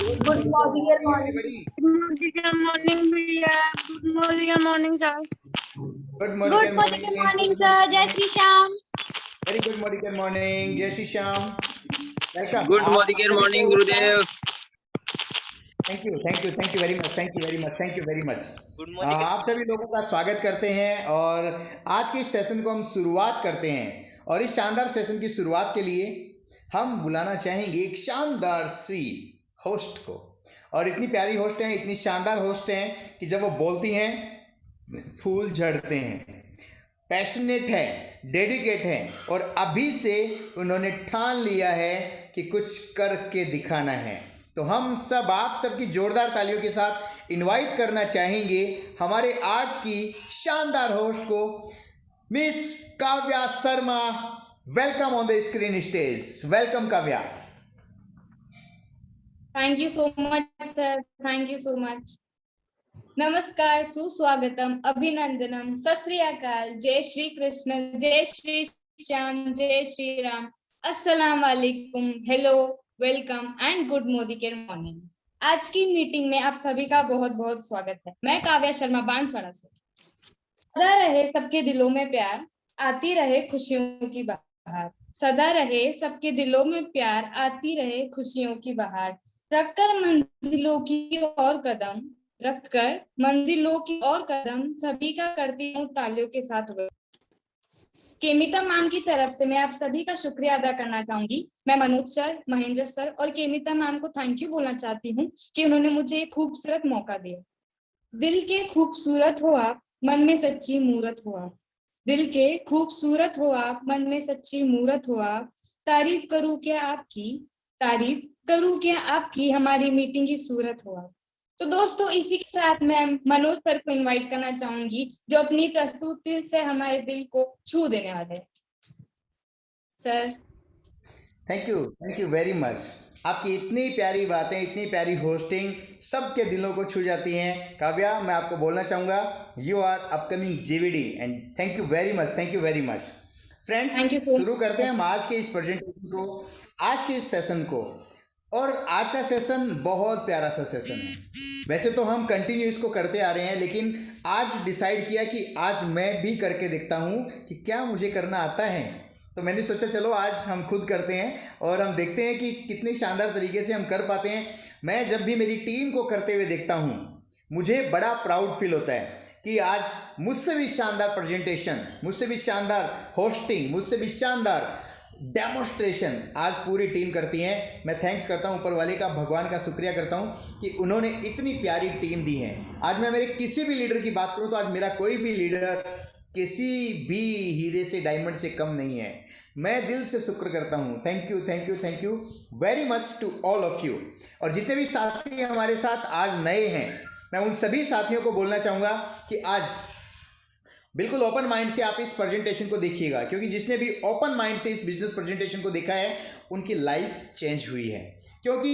Good morning everybody. Good morning, भैया. Good morning, sir. Good morning, good morning sir, जय Shri Shyam. Very good morning. Jai Shri Shyam. Welcome. Good आप morning सभी morning को गुरुदेव। Thank you very much. Good morning. आप सभी लोगों का स्वागत करते हैं और आज के इस सेशन को हम शुरुआत करते हैं। और इस शानदार सेशन की शुरुआत के लिए हम बुलाना चाहेंगे एक शानदार सी होस्ट को। और इतनी प्यारी होस्ट हैं, इतनी शानदार होस्ट हैं कि जब वो बोलती हैं फूल झड़ते हैं। पैशनेट है, डेडिकेट है और अभी से उन्होंने ठान लिया है कि कुछ करके दिखाना है। तो हम सब आप सबकी जोरदार तालियों के साथ इनवाइट करना चाहेंगे हमारे आज की शानदार होस्ट को, miss Kavya Sharma. Welcome on the screen stage. Welcome Kavya. Thank you so much sir, thank you so much. नमस्कार, सुस्वागतम, अभिनंदनम, सत श्री अकाल, जय श्री कृष्ण, जय श्री श्याम, जय श्री राम, अस्सलाम वालेकुम, hello, welcome and good morning. आज की मीटिंग में आप सभी का बहुत बहुत स्वागत है। मैं काव्या शर्मा बांसवाड़ा से। सदा रहे सबके दिलों में प्यार, आती रहे खुशियों की बहार। सदा रहे सबके दिलों में प्यार, आती रहे खुशियों की बहार। रखकर मंजिलों की ओर कदम सभी का करती हूँ तालियों के साथ। केमिता मैम की तरफ से मैं आप सभी का शुक्रिया अदा करना चाहूंगी। मैं मनोज सर, महेंद्र सर और केमिता मैम को थैंक यू बोलना चाहती हूँ कि उन्होंने मुझे एक खूबसूरत मौका दिया। दिल के खूबसूरत हो आप, मन में सच्ची मूरत हो आप। दिल के खूबसूरत हो आप, मन में सच्ची मूरत हो आप। तारीफ करूं क्या आपकी, हमारी मीटिंग की सूरत हो आप। तो दोस्तों, इसी के साथ मैं मनोज सर को इनवाइट करना चाहूंगी जो अपनी प्रस्तुति से हमारे दिल को छू देने वाले हैं। Sir thank you very much. आपकी इतनी प्यारी बातें, इतनी प्यारी होस्टिंग सबके दिलों को छू जाती हैं। काव्या, मैं आपको बोलना चाहूँगा you are upcoming GVD and thank you very much. Friends, शुरू करते हैं हम आज के इस प्रेजेंटेशन को, आज के इस सेशन को। और आज का सेशन बहुत प्यारा सा सेशन है। वैसे तो हम कंटिन्यू इसको करते आ रहे हैं, लेकिन आज डिसाइड किया कि आज मैं भी करके देखता हूँ कि क्या मुझे करना आता है। तो मैंने सोचा चलो आज हम खुद करते हैं और हम देखते हैं कि कितनी शानदार तरीके से हम कर पाते हैं। मैं जब भी मेरी टीम को करते हुए देखता हूँ मुझे बड़ा प्राउड फील होता है कि आज मुझसे भी शानदार प्रेजेंटेशन, मुझसे भी शानदार होस्टिंग, मुझसे भी शानदार डेमोस्ट्रेशन आज पूरी टीम करती है। मैं थैंक्स करता हूँ ऊपर वाले का, भगवान का शुक्रिया करता हूँ कि उन्होंने इतनी प्यारी टीम दी है। आज मैं मेरे किसी भी लीडर की बात करूँ तो आज मेरा कोई भी लीडर किसी भी हीरे से, डायमंड से कम नहीं है। मैं दिल से शुक्र करता हूँ। Thank you very much to all of you. और जितने भी साथी हमारे साथ आज नए हैं, मैं उन सभी साथियों को बोलना चाहूँगा कि आज बिल्कुल ओपन माइंड से आप इस प्रेजेंटेशन को देखिएगा, क्योंकि जिसने भी ओपन माइंड से इस बिजनेस प्रेजेंटेशन को देखा है उनकी लाइफ चेंज हुई है। क्योंकि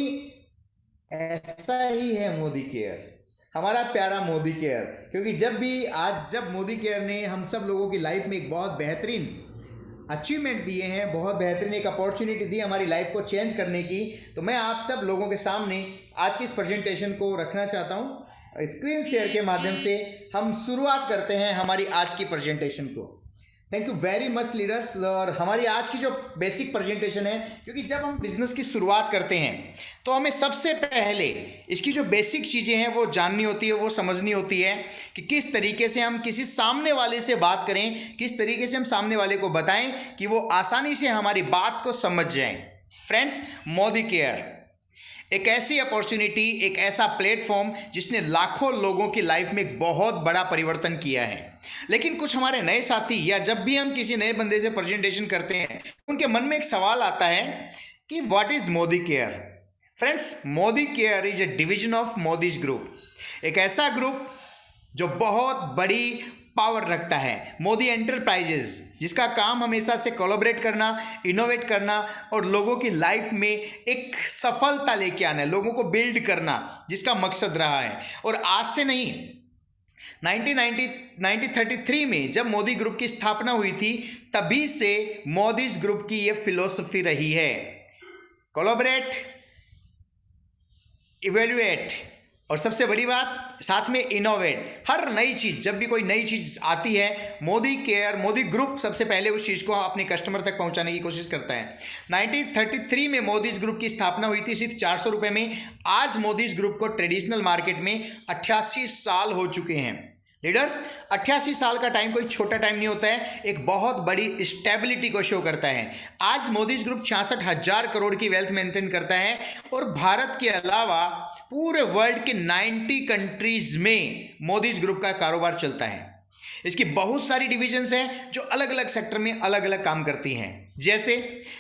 ऐसा ही है मोदी केयर, हमारा प्यारा मोदी केयर। क्योंकि जब मोदी केयर ने हम सब लोगों की लाइफ में एक बहुत बेहतरीन अचीवमेंट दिए हैं, बहुत बेहतरीन एक अपॉर्चुनिटी दी हमारी लाइफ को चेंज करने की, तो मैं आप सब लोगों के सामने आज की इस प्रेजेंटेशन को रखना चाहता हूँ। स्क्रीन शेयर के माध्यम से हम शुरुआत करते हैं हमारी आज की प्रेजेंटेशन को। Thank you very much leaders. और हमारी आज की जो बेसिक प्रेजेंटेशन है, क्योंकि जब हम बिजनेस की शुरुआत करते हैं तो हमें सबसे पहले इसकी जो बेसिक चीज़ें हैं वो जाननी होती है, वो समझनी होती है कि किस तरीके से हम किसी सामने वाले से बात करें, किस तरीके से हम सामने वाले को बताएं कि वो आसानी से हमारी बात को समझ जाएं। फ्रेंड्स, मोदी केयर एक ऐसी अपॉर्चुनिटी, एक ऐसा प्लेटफॉर्म जिसने लाखों लोगों की लाइफ में एक बहुत बड़ा परिवर्तन किया है। लेकिन कुछ हमारे नए साथी, या जब भी हम किसी नए बंदे से प्रेजेंटेशन करते हैं, उनके मन में एक सवाल आता है कि what is Modi care. Friends, Modi care is A division of Modi's group, एक ऐसा ग्रुप जो बहुत बड़ी पावर रखता है, मोदी एंटरप्राइजेज, जिसका काम हमेशा से कोलैबोरेट करना, इनोवेट करना और लोगों की लाइफ में एक सफलता लेके आना है, लोगों को बिल्ड करना, जिसका मकसद रहा है। और आज से नहीं, 1933 में जब मोदी ग्रुप की स्थापना हुई थी, तभी से मोदीज ग्रुप की ये फिलॉसफी रही है, कोलैबोरेट, इवेल्युएट और सबसे बड़ी बात साथ में इनोवेट। हर नई चीज़, जब भी कोई नई चीज़ आती है, मोदी केयर, मोदी ग्रुप सबसे पहले उस चीज़ को अपने कस्टमर तक पहुंचाने की कोशिश करता है। 1933 में मोदीज ग्रुप की स्थापना हुई थी सिर्फ 400 रुपये में। आज मोदीज ग्रुप को ट्रेडिशनल मार्केट में 88 साल हो चुके हैं। लीडर्स, 88 साल का टाइम कोई छोटा टाइम नहीं होता है, एक बहुत बड़ी स्टेबिलिटी को शो करता है। आज मोदीज ग्रुप 66,000 करोड़ की वेल्थ मेंटेन करता है और भारत के अलावा पूरे वर्ल्ड के 90 कंट्रीज में मोदीज ग्रुप का कारोबार चलता है। इसकी बहुत सारी डिविजन्स हैं जो अलग अलग सेक्टर में अलग अलग काम करती हैं। जैसे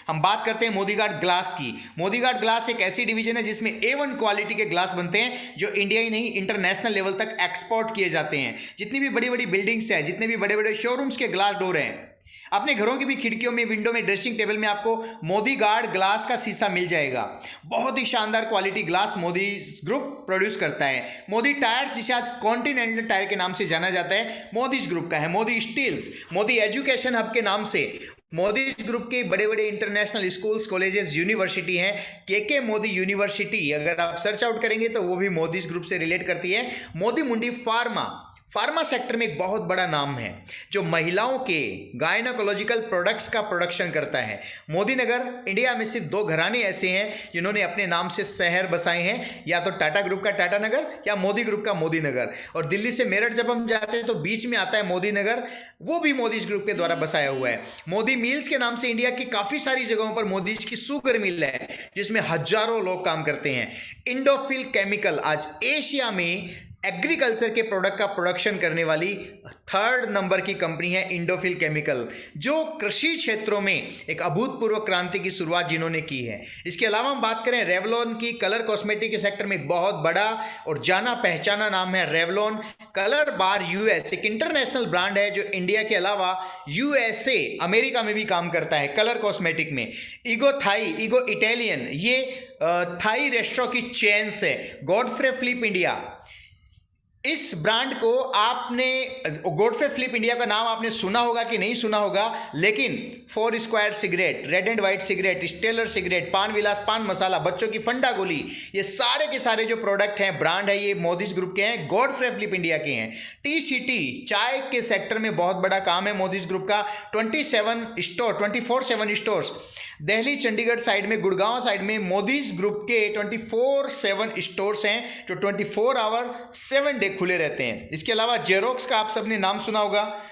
हम बात करते हैं मोदी गार्ड ग्लास की। मोदी गार्ड ग्लास एक ऐसी डिवीजन है जिसमें A1 क्वालिटी के ग्लास बनते हैं जो इंडिया ही नहीं इंटरनेशनल लेवल तक एक्सपोर्ट किए जाते हैं। जितनी भी बड़ी बड़ी बिल्डिंग्स हैं, जितने भी बड़े बड़े शोरूम्स के ग्लास डोर हैं, अपने घरों की भी खिड़कियों में, विंडो में, ड्रेसिंग टेबल में आपको मोदी गार्ड ग्लास का शीशा मिल जाएगा। बहुत ही शानदार quality glass Modi group produce करता है। मोदी टायर्स, जिसे आज कॉन्टिनेंटल टायर के नाम से जाना जाता है, मोदीज ग्रुप का है। Modi steels, Modi education hub के नाम से मोदीज ग्रुप के बड़े बड़े इंटरनेशनल स्कूल्स, कॉलेजेस, यूनिवर्सिटी हैं। के मोदी यूनिवर्सिटी अगर आप सर्च आउट करेंगे तो वो भी मोदीज ग्रुप से रिलेट करती है। मोदी मुंडी फार्मा सेक्टर में एक बहुत बड़ा नाम है जो महिलाओं के गायनोकोलॉजिकल प्रोडक्ट्स का प्रोडक्शन करता है। मोदी नगर, इंडिया में सिर्फ 2 घराने ऐसे हैं जिन्होंने अपने नाम से शहर बसाए हैं, या तो टाटा ग्रुप का टाटा नगर या मोदी ग्रुप का मोदी नगर। और दिल्ली से मेरठ जब हम जाते हैं तो बीच में आता है मोदी नगर, वो भी मोदीज ग्रुप के द्वारा बसाया हुआ है। मोदी मिल्स के नाम से इंडिया की काफ़ी सारी जगहों पर मोदीज की शुगर मिल है जिसमें हजारों लोग काम करते हैं। इंडोफिल केमिकल आज एशिया में एग्रीकल्चर के प्रोडक्ट का प्रोडक्शन करने वाली 3rd नंबर की कंपनी है इंडोफिल केमिकल, जो कृषि क्षेत्रों में एक अभूतपूर्व क्रांति की शुरुआत जिन्होंने की है। इसके अलावा हम बात करें रेवलॉन की, कलर कॉस्मेटिक के सेक्टर में एक बहुत बड़ा और जाना पहचाना नाम है रेवलॉन। कलर बार यूएस एक इंटरनेशनल ब्रांड है जो इंडिया के अलावा यूएसए, अमेरिका में भी काम करता है कलर कॉस्मेटिक में। ईगो थाई, ईगो इटालियन, ये थाई रेस्टोरेंट की चेन्स है। गॉडफ्रे फिलिप इंडिया, इस ब्रांड को आपने, गॉडफ्रे फिलिप इंडिया का नाम आपने सुना होगा कि नहीं सुना होगा, लेकिन 4 square cigarette, red and white cigarette, stellar cigarette, Pan Vilas पान मसाला, बच्चों की फंडा गोली, ये सारे के सारे जो प्रोडक्ट हैं, ब्रांड है, ये मोदीज ग्रुप के हैं, गॉडफ्रे फिलिप इंडिया के हैं। TCT चाय के सेक्टर में बहुत बड़ा काम है मोदीज ग्रुप का। 24/7 स्टोर्स दिल्ली, चंडीगढ़ साइड में, गुड़गांव साइड में मोदीज ग्रुप के 24/7 स्टोर्स हैं जो 24 आवर 7 डे खुले रहते हैं। इसके अलावा जेरोक्स का आप सबने नाम सुना होगा।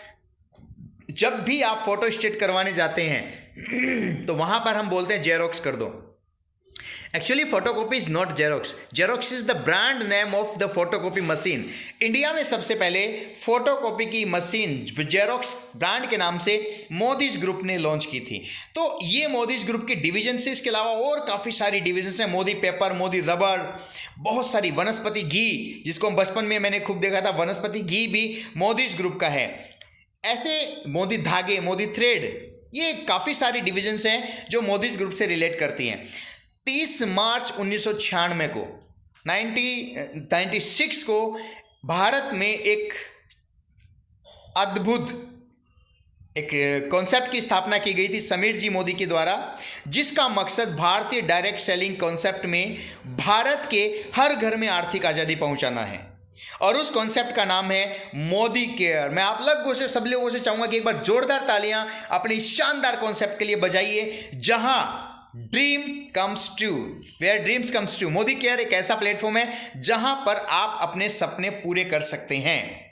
जब भी आप फोटो स्टेट करवाने जाते हैं तो वहां पर हम बोलते हैं जेरोक्स कर दो। Actually photocopy is not xerox, xerox is the brand name of the photocopy machine. India में सबसे पहले फोटोकॉपी की मशीन जेरोक्स ब्रांड के नाम से मोदीज ग्रुप ने लॉन्च की थी। तो ये मोदीज ग्रुप की डिवीजन से, इसके अलावा और काफ़ी सारी डिवीजन हैं। मोदी पेपर, मोदी रबर, बहुत सारी, वनस्पति घी, जिसको हम बचपन में मैंने खूब देखा था, वनस्पति घी भी मोदीज ग्रुप का है। ऐसे मोदी धागे, मोदी थ्रेड, ये काफ़ी सारी डिवीजन्स हैं जो मोदीज ग्रुप से रिलेट करती हैं। 30 मार्च 1996 को 1996 को भारत में एक अद्भुत एक कॉन्सेप्ट की स्थापना की गई थी समीर जी मोदी के द्वारा, जिसका मकसद भारतीय डायरेक्ट सेलिंग कॉन्सेप्ट में भारत के हर घर में आर्थिक आज़ादी पहुंचाना है। और उस कॉन्सेप्ट का नाम है मोदी केयर। मैं आप लोगों से, सब लोगों से चाहूंगा कि एक बार जोरदार तालियां अपने इस शानदार कॉन्सेप्ट के लिए बजाइए, जहां dream comes true, where dreams comes true. Modi care एक ऐसा प्लेटफॉर्म है जहां पर आप अपने सपने पूरे कर सकते हैं।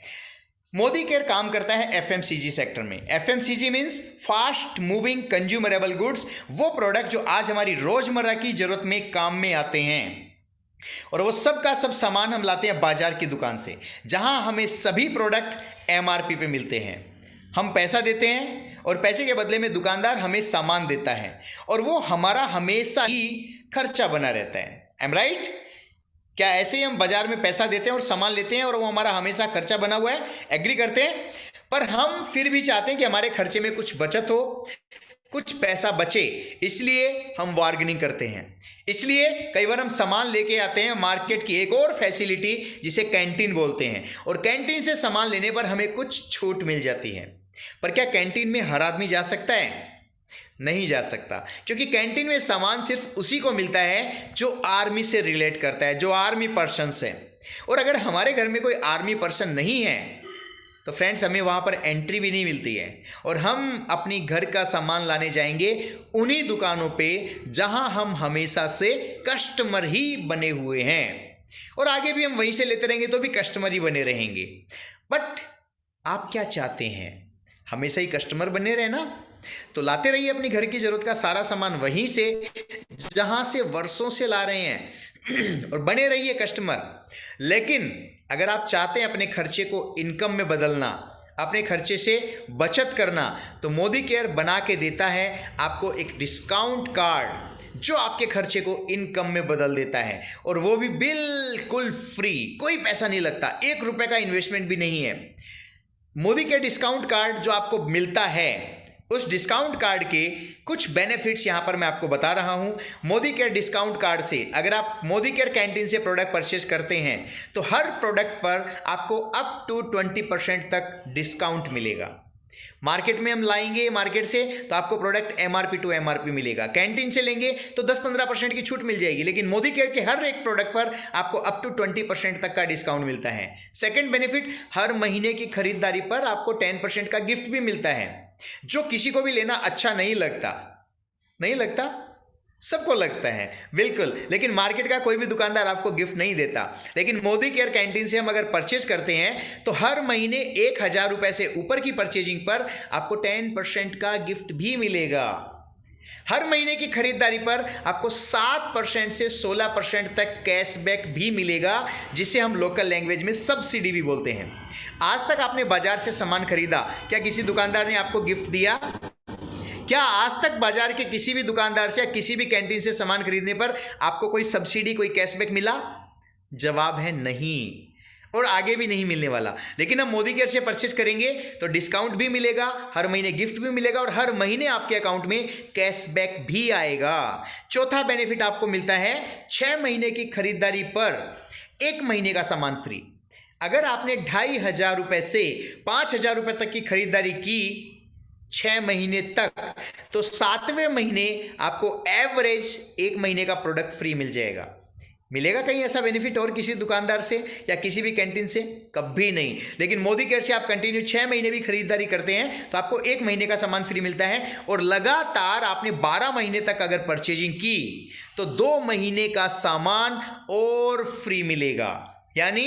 मोदी केयर काम करता है FMCG सेक्टर में। FMCG means fast moving consumerable goods, वो प्रोडक्ट जो आज हमारी रोजमर्रा की जरूरत में काम में आते हैं। और वो सब का सब सामान हम लाते हैं बाजार की दुकान से, जहां हमें सभी प्रोडक्ट MRP पे मिलते हैं। हम पैसा देते हैं और पैसे के बदले में दुकानदार हमें सामान देता है, और वो हमारा हमेशा ही खर्चा बना रहता है। Am right? क्या ऐसे ही हम बाजार में पैसा देते हैं और सामान लेते हैं और वो हमारा हमेशा खर्चा बना हुआ है? एग्री करते हैं? पर हम फिर भी चाहते हैं कि हमारे खर्चे में कुछ बचत हो, कुछ पैसा बचे, इसलिए हम बार्गेनिंग करते हैं। इसलिए कई बार हम सामान लेके आते हैं मार्केट की एक और फैसिलिटी जिसे कैंटीन बोलते हैं, और कैंटीन से सामान लेने पर हमें कुछ छूट मिल जाती है। पर क्या कैंटीन में हर आदमी जा सकता है? नहीं जा सकता, क्योंकि कैंटीन में सामान सिर्फ उसी को मिलता है जो आर्मी से रिलेट करता है, जो आर्मी पर्सन्स है। और अगर हमारे घर में कोई आर्मी पर्सन नहीं है तो फ्रेंड्स हमें वहाँ पर एंट्री भी नहीं मिलती है, और हम अपनी घर का सामान लाने जाएंगे उन्हीं दुकानों पे जहाँ हम हमेशा से कस्टमर ही बने हुए हैं, और आगे भी हम वहीं से लेते रहेंगे तो भी कस्टमर ही बने रहेंगे। बट आप क्या चाहते हैं, हमेशा ही कस्टमर बने रहना? तो लाते रहिए अपनी घर की ज़रूरत का सारा सामान वहीं से जहाँ से वर्षों से ला रहे हैं और बने रहिए कस्टमर। लेकिन अगर आप चाहते हैं अपने खर्चे को इनकम में बदलना, अपने खर्चे से बचत करना, तो मोदी केयर बना के देता है आपको एक डिस्काउंट कार्ड जो आपके खर्चे को इनकम में बदल देता है, और वो भी बिल्कुल फ्री, कोई पैसा नहीं लगता, 1 रुपए का इन्वेस्टमेंट भी नहीं है। मोदी केयर डिस्काउंट कार्ड जो आपको मिलता है, उस डिस्काउंट कार्ड के कुछ बेनिफिट्स यहाँ पर मैं आपको बता रहा हूँ। मोदी केयर डिस्काउंट कार्ड से अगर आप मोदी केयर कैंटीन से प्रोडक्ट परचेज करते हैं तो हर प्रोडक्ट पर आपको अप टू 20% तक डिस्काउंट मिलेगा। मार्केट में हम लाएंगे मार्केट से तो आपको प्रोडक्ट MRP टू MRP मिलेगा, कैंटीन से लेंगे तो 10-15% की छूट मिल जाएगी, लेकिन मोदी केयर के हर एक प्रोडक्ट पर आपको अप टू 20% तक का डिस्काउंट मिलता है। सेकंड बेनिफिट, हर महीने की खरीदारी पर आपको 10% का गिफ्ट भी मिलता है, जो किसी को भी लेना अच्छा नहीं लगता। नहीं लगता? सबको लगता है, बिल्कुल, लेकिन मार्केट का कोई भी दुकानदार आपको गिफ्ट नहीं देता। लेकिन मोदी केयर कैंटीन से हम अगर परचेज करते हैं तो हर महीने 1000 रुपए से ऊपर की परचेजिंग पर आपको 10% का गिफ्ट भी मिलेगा। हर महीने की खरीदारी पर आपको 7% से 16% तक कैशबैक भी मिलेगा, जिसे हम लोकल लैंग्वेज में सब्सिडी भी बोलते हैं। आज तक आपने बाजार से सामान खरीदा, क्या किसी दुकानदार ने आपको गिफ्ट दिया? क्या आज तक बाजार के किसी भी दुकानदार से या किसी भी कैंटीन से सामान खरीदने पर आपको कोई सब्सिडी, कोई कैशबैक मिला? जवाब है नहीं, और आगे भी नहीं मिलने वाला। लेकिन हम मोदी केयर से परचेज करेंगे तो डिस्काउंट भी मिलेगा, हर महीने गिफ्ट भी मिलेगा, और हर महीने आपके अकाउंट में कैशबैक भी आएगा। चौथा बेनिफिट आपको मिलता है 6 महीने की खरीदारी पर 1 महीने का सामान फ्री। अगर आपने 2500 रुपए से 5000 रुपए तक की खरीदारी की 6 महीने तक, तो 7वें महीने आपको एवरेज 1 महीने का प्रोडक्ट फ्री मिल जाएगा। मिलेगा कहीं ऐसा बेनिफिट और किसी दुकानदार से या किसी भी कैंटीन से? कभी नहीं। लेकिन मोदी केयर से आप कंटिन्यू 6 महीने भी खरीदारी करते हैं तो आपको 1 महीने का सामान फ्री मिलता है, और लगातार आपने 12 महीने तक अगर परचेजिंग की तो 2 महीने का सामान और फ्री मिलेगा। यानी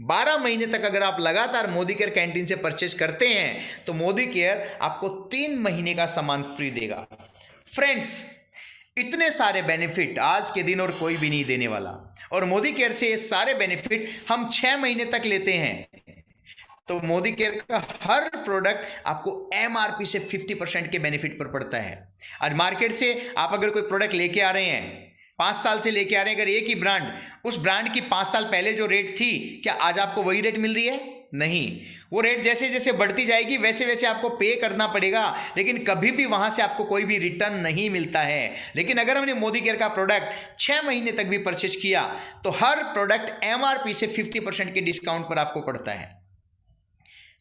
12 महीने तक अगर आप लगातार मोदी केयर कैंटीन से परचेज करते हैं तो मोदी केयर आपको 3 महीने का सामान फ्री देगा। फ्रेंड्स, इतने सारे बेनिफिट आज के दिन और कोई भी नहीं देने वाला, और मोदी केयर से ये सारे बेनिफिट हम 6 महीने तक लेते हैं तो मोदी केयर का हर प्रोडक्ट आपको MRP से 50% के बेनिफिट पर पड़ता है। आज मार्केट से आप अगर कोई प्रोडक्ट लेके आ रहे हैं, 5 साल से लेके आ रहे हैं, अगर एक ही ब्रांड, उस ब्रांड की 5 साल पहले जो रेट थी, क्या आज आपको वही रेट मिल रही है? नहीं, वो रेट जैसे जैसे बढ़ती जाएगी वैसे वैसे आपको पे करना पड़ेगा, लेकिन कभी भी वहां से आपको कोई भी रिटर्न नहीं मिलता है। लेकिन अगर हमने मोदी केयर का प्रोडक्ट 6 महीने तक भी परचेज किया तो हर प्रोडक्ट MRP से 50% के डिस्काउंट पर आपको पड़ता है।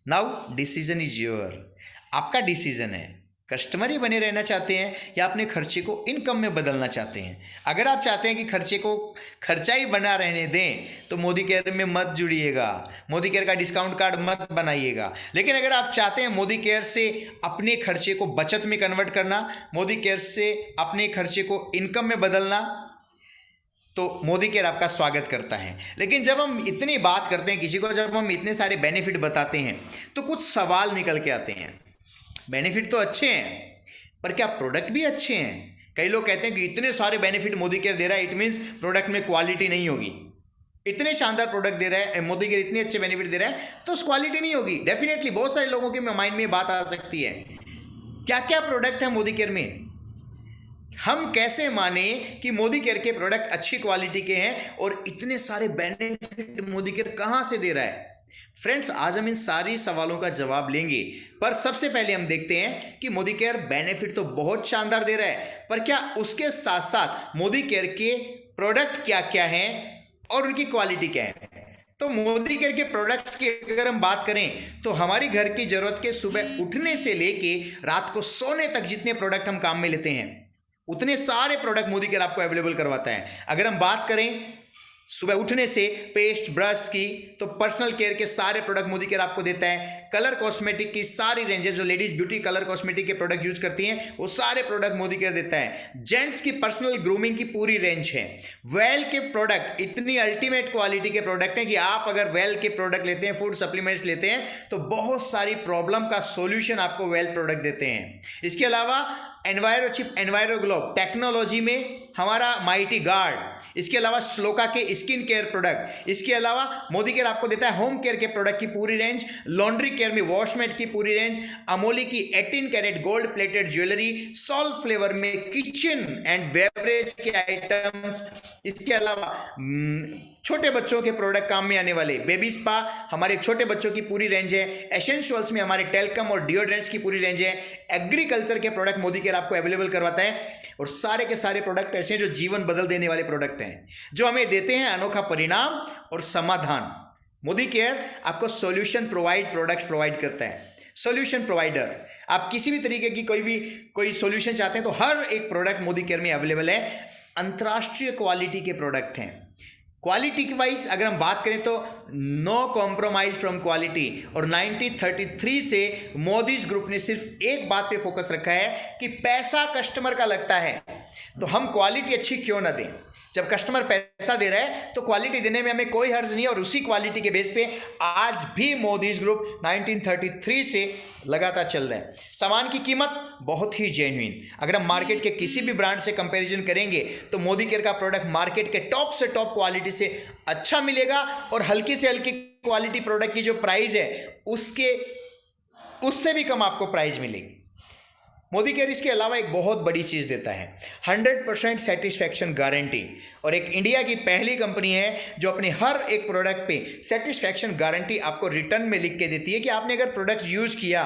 नाउ डिसीजन इज योर, आपका डिसीजन है। कस्टमर ही बने रहना चाहते हैं या अपने खर्चे को इनकम में बदलना चाहते हैं? अगर आप चाहते हैं कि खर्चे को खर्चा ही बना रहने दें तो मोदी केयर में मत जुड़िएगा, मोदी केयर का डिस्काउंट कार्ड मत बनाइएगा। लेकिन अगर आप चाहते हैं मोदी केयर से अपने खर्चे को बचत में कन्वर्ट करना, मोदी केयर से अपने खर्चे को इनकम में बदलना, तो मोदी केयर आपका स्वागत करता है। लेकिन जब हम इतनी बात करते हैं किसी को, जब हम इतने सारे बेनिफिट बताते हैं तो कुछ सवाल निकल के आते हैं। बेनिफिट तो अच्छे हैं पर क्या प्रोडक्ट भी अच्छे हैं? कई लोग कहते हैं कि इतने सारे बेनिफिट मोदी केयर दे रहा है, इट मीन्स प्रोडक्ट में क्वालिटी नहीं होगी। इतने शानदार प्रोडक्ट दे रहा है मोदी केयर, इतने अच्छे बेनिफिट दे रहा है, तो उस क्वालिटी नहीं होगी। डेफिनेटली बहुत सारे लोगों के माइंड में बात आ सकती है, क्या क्या प्रोडक्ट है मोदी केयर में, हम कैसे माने कि मोदी केयर के प्रोडक्ट अच्छी क्वालिटी के हैं और इतने सारे बेनिफिट मोदी केयर कहां से दे रहा है? फ्रेंड्स, आज हम इन सारी सवालों का जवाब लेंगे, पर सबसे पहले हम देखते हैं कि मोदी केयर बेनिफिट तो बहुत शानदार दे रहा है, पर क्या उसके साथ साथ मोदी केयर के प्रोडक्ट क्या क्या हैं और उनकी क्वालिटी क्या है। तो मोदी केयर के प्रोडक्ट्स की अगर हम बात करें तो हमारी घर की जरूरत के सुबह उठने से लेके रात को सोने तक जितने प्रोडक्ट हम काम में लेते हैं उतने सारे प्रोडक्ट मोदी केयर आपको अवेलेबल करवाता है। अगर हम बात करें सुबह उठने से पेस्ट ब्रश की, तो पर्सनल केयर के सारे प्रोडक्ट मोदी केयर आपको देता है। कलर कॉस्मेटिक की सारी रेंजेस, जो लेडीज ब्यूटी कलर कॉस्मेटिक के प्रोडक्ट यूज करती हैं वो सारे प्रोडक्ट मोदी केयर देता है। जेंट्स की पर्सनल ग्रूमिंग की पूरी रेंज है। वेल के प्रोडक्ट इतनी अल्टीमेट क्वालिटी के प्रोडक्ट हैं कि आप अगर वेल के प्रोडक्ट लेते हैं, फूड सप्लीमेंट्स लेते हैं, तो बहुत सारी प्रॉब्लम का सोल्यूशन आपको वेल प्रोडक्ट देते हैं। इसके अलावा एनवायरोचिप, एनवायरोग्लोब टेक्नोलॉजी में हमारा माइटी गार्ड, इसके अलावा श्लोका के स्किन केयर प्रोडक्ट, इसके अलावा मोदी केयर आपको देता है होम केयर के प्रोडक्ट की पूरी रेंज, लॉन्ड्री केयर में वॉशमेट की पूरी रेंज, अमोली की 18 carat gold plated jewellery, salt flavour में किचन एंड बेवरेज के आइटम्स, इसके अलावा छोटे बच्चों के प्रोडक्ट काम में आने वाले बेबी स्पा, हमारे छोटे बच्चों की पूरी रेंज है। एसेंशियल्स में हमारे टेलकम और डिओड्रेंट्स की पूरी रेंज है। एग्रीकल्चर के प्रोडक्ट मोदी केयर आपको अवेलेबल करवाता है और सारे के सारे प्रोडक्ट ऐसे हैं जो जीवन बदल देने वाले प्रोडक्ट हैं, जो हमें देते हैं अनोखा परिणाम और समाधान। मोदी केयर आपको सॉल्यूशन प्रोडक्ट्स प्रोवाइड करता है। सॉल्यूशन प्रोवाइडर, आप किसी भी तरीके की कोई सॉल्यूशन चाहते हैं तो हर एक प्रोडक्ट मोदी केयर में अवेलेबल है। अंतर्राष्ट्रीय क्वालिटी के प्रोडक्ट हैं। क्वालिटी की वाइज अगर हम बात करें तो नो कॉम्प्रोमाइज फ्रॉम क्वालिटी, और 1933 से मोदी ग्रुप ने सिर्फ एक बात पे फोकस रखा है कि पैसा कस्टमर का लगता है तो हम क्वालिटी अच्छी क्यों ना दें। जब कस्टमर पैसा दे रहा है तो क्वालिटी देने में हमें कोई हर्ज नहीं है, और उसी क्वालिटी के बेस पे आज भी मोदी ग्रुप 1933 से लगातार चल रहा है। सामान की कीमत बहुत ही जेन्युइन, अगर हम मार्केट के किसी भी ब्रांड से कंपैरिजन करेंगे तो मोदी केयर का प्रोडक्ट मार्केट के टॉप से टॉप क्वालिटी से अच्छा मिलेगा, और हल्की से हल्की क्वालिटी प्रोडक्ट की जो प्राइस है उससे भी कम आपको प्राइस मिलेगी। मोदी केयर इसके अलावा एक बहुत बड़ी चीज़ देता है, 100% सेटिस्फैक्शन गारंटी, और एक इंडिया की पहली कंपनी है जो अपने हर एक प्रोडक्ट पे सेटिस्फैक्शन गारंटी आपको रिटर्न में लिख के देती है कि आपने अगर प्रोडक्ट यूज़ किया,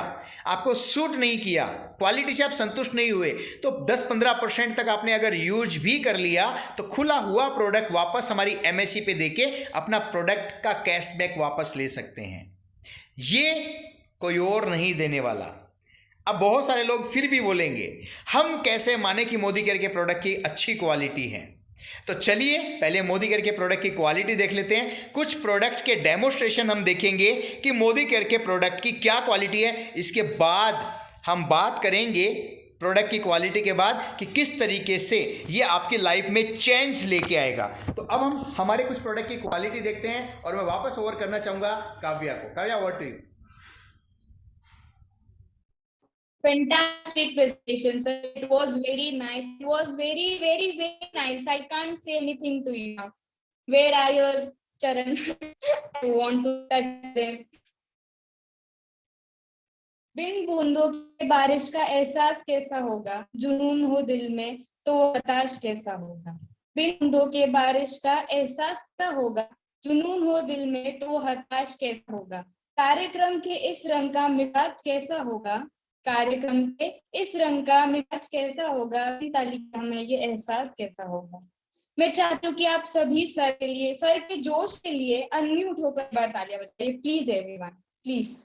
आपको सूट नहीं किया, क्वालिटी से आप संतुष्ट नहीं हुए, तो 10-15% तक आपने अगर यूज भी कर लिया तो खुला हुआ प्रोडक्ट वापस हमारी MSC पे देके अपना प्रोडक्ट का कैशबैक वापस ले सकते हैं। ये कोई और नहीं देने वाला। अब बहुत सारे लोग फिर भी बोलेंगे हम कैसे माने कि मोदी केयर के प्रोडक्ट की अच्छी क्वालिटी है। तो चलिए पहले मोदी केयर के प्रोडक्ट की क्वालिटी देख लेते हैं। कुछ प्रोडक्ट के डेमोस्ट्रेशन हम देखेंगे कि मोदी केयर के प्रोडक्ट की क्या क्वालिटी है। इसके बाद हम बात करेंगे प्रोडक्ट की क्वालिटी के बाद कि किस तरीके से ये आपकी लाइफ में चेंज लेके आएगा। तो अब हम हमारे कुछ प्रोडक्ट की क्वालिटी देखते हैं, और मैं वापस ओवर करना चाहूंगा काव्या को। Kavya, what to you? Fantastic presentation, sir. It was very nice. It was very, very, very nice. I can't say anything to you now. Where are your charan? I want to touch them. बिन बूंदों की बारिश का एहसास कैसा होगा, जुनून हो दिल में तो वो हताश कैसा होगा। बिन बूंदों के बारिश का एहसास कैसा होगा, जुनून हो दिल में तो वो हताश कैसा होगा। कार्यक्रम के इस रंग का मिजाज कैसा होगा, कार्यक्रम के इस रंग का मिजाज कैसा होगा, तालिका में ये एहसास कैसा होगा। मैं चाहती हूँ कि आप सभी सर के लिए, सर के जोश के लिए अनम्यूट होकर एक बार तालियां बजाइए please everyone, please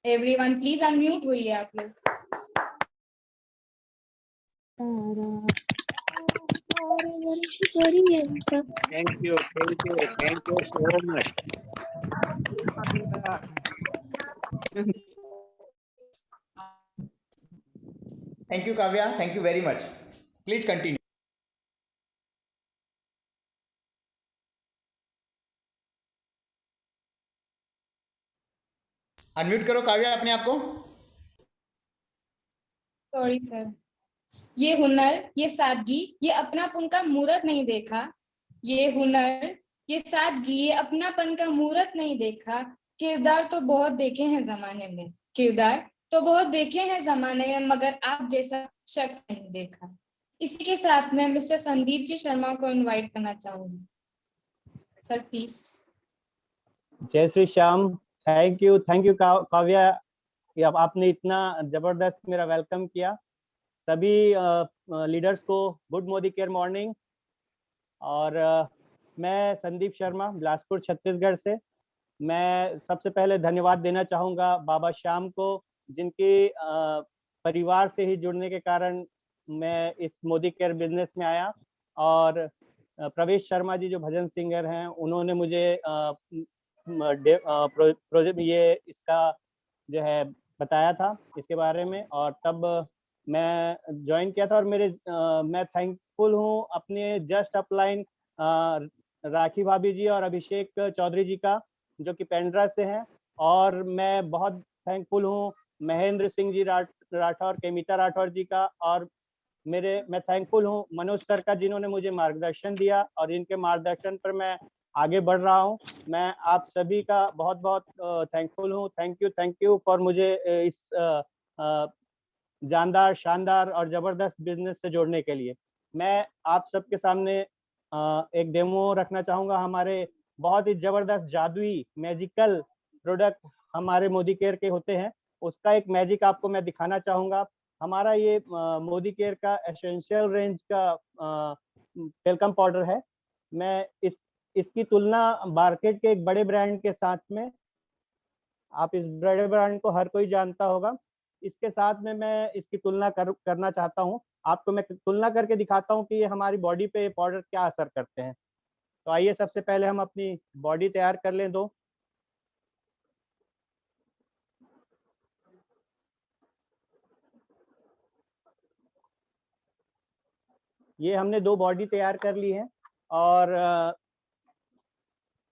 everyone, please unmute होइए आप लोग। Thank you so much. Thank you Kavya, thank you very much. Please continue. Unmute करो काव्या अपने आप को। Sorry sir. ये हुनर, ये सादगी, ये अपनापन का मूरत नहीं देखा। ये हुनर, ये सादगी, ये अपनापन का मूरत नहीं देखा। किरदार तो बहुत देखे हैं जमाने में, किरदार तो बहुत देखे हैं जमाने में, मगर आप जैसा शख्स नहीं देखा। इसी के साथ मैं मिस्टर संदीप जी शर्मा को इनवाइट करना चाहूंगी। Sir please. जय श्री श्याम। थैंक यू काव्या, आपने इतना जबरदस्त मेरा वेलकम किया। सभी लीडर्स को गुड मोदी केयर मॉर्निंग। और मैं संदीप शर्मा, बिलासपुर छत्तीसगढ़ से। मैं सबसे पहले धन्यवाद देना चाहूँगा बाबा श्याम को, जिनकी परिवार से ही जुड़ने के कारण मैं इस मोदी केयर बिजनेस में आया। और प्रवेश शर्मा जी जो भजन सिंगर हैं, उन्होंने मुझे प्रोजेक्ट ये इसका जो है बताया था इसके बारे में, और तब मैं ज्वाइन किया था। और मैं थैंकफुल हूँ अपने जस्ट अपलाइन राखी भाभी जी और अभिषेक चौधरी जी का, जो कि पेंड्रा से हैं। और मैं बहुत थैंकफुल हूँ महेंद्र सिंह जी राठौर, केमिता राठौर जी का। और मैं थैंकफुल हूँ मनोज सर का, जिन्होंने मुझे मार्गदर्शन दिया और इनके मार्गदर्शन पर मैं आगे बढ़ रहा हूँ। मैं आप सभी का बहुत बहुत थैंकफुल हूँ। थैंक यू फॉर मुझे इस जानदार, शानदार और जबरदस्त बिजनेस से जोड़ने के लिए। मैं आप सबके सामने एक डेमो रखना चाहूँगा। हमारे बहुत ही जबरदस्त जादुई मैजिकल प्रोडक्ट हमारे मोदी केयर के होते हैं, उसका एक मैजिक आपको मैं दिखाना चाहूँगा। हमारा ये मोदी केयर का एसेंशियल रेंज का टेल्कम पाउडर है। मैं इसकी तुलना मार्केट के एक बड़े ब्रांड के साथ में, आप इस बड़े ब्रांड को हर कोई जानता होगा, इसके साथ में मैं इसकी तुलना करना चाहता हूँ। आपको मैं तुलना करके दिखाता हूँ कि ये हमारी बॉडी पे पाउडर क्या असर करते हैं। तो आइए सबसे पहले हम अपनी बॉडी तैयार कर लें दो। ये हमने दो बॉडी तैयार कर ली है। और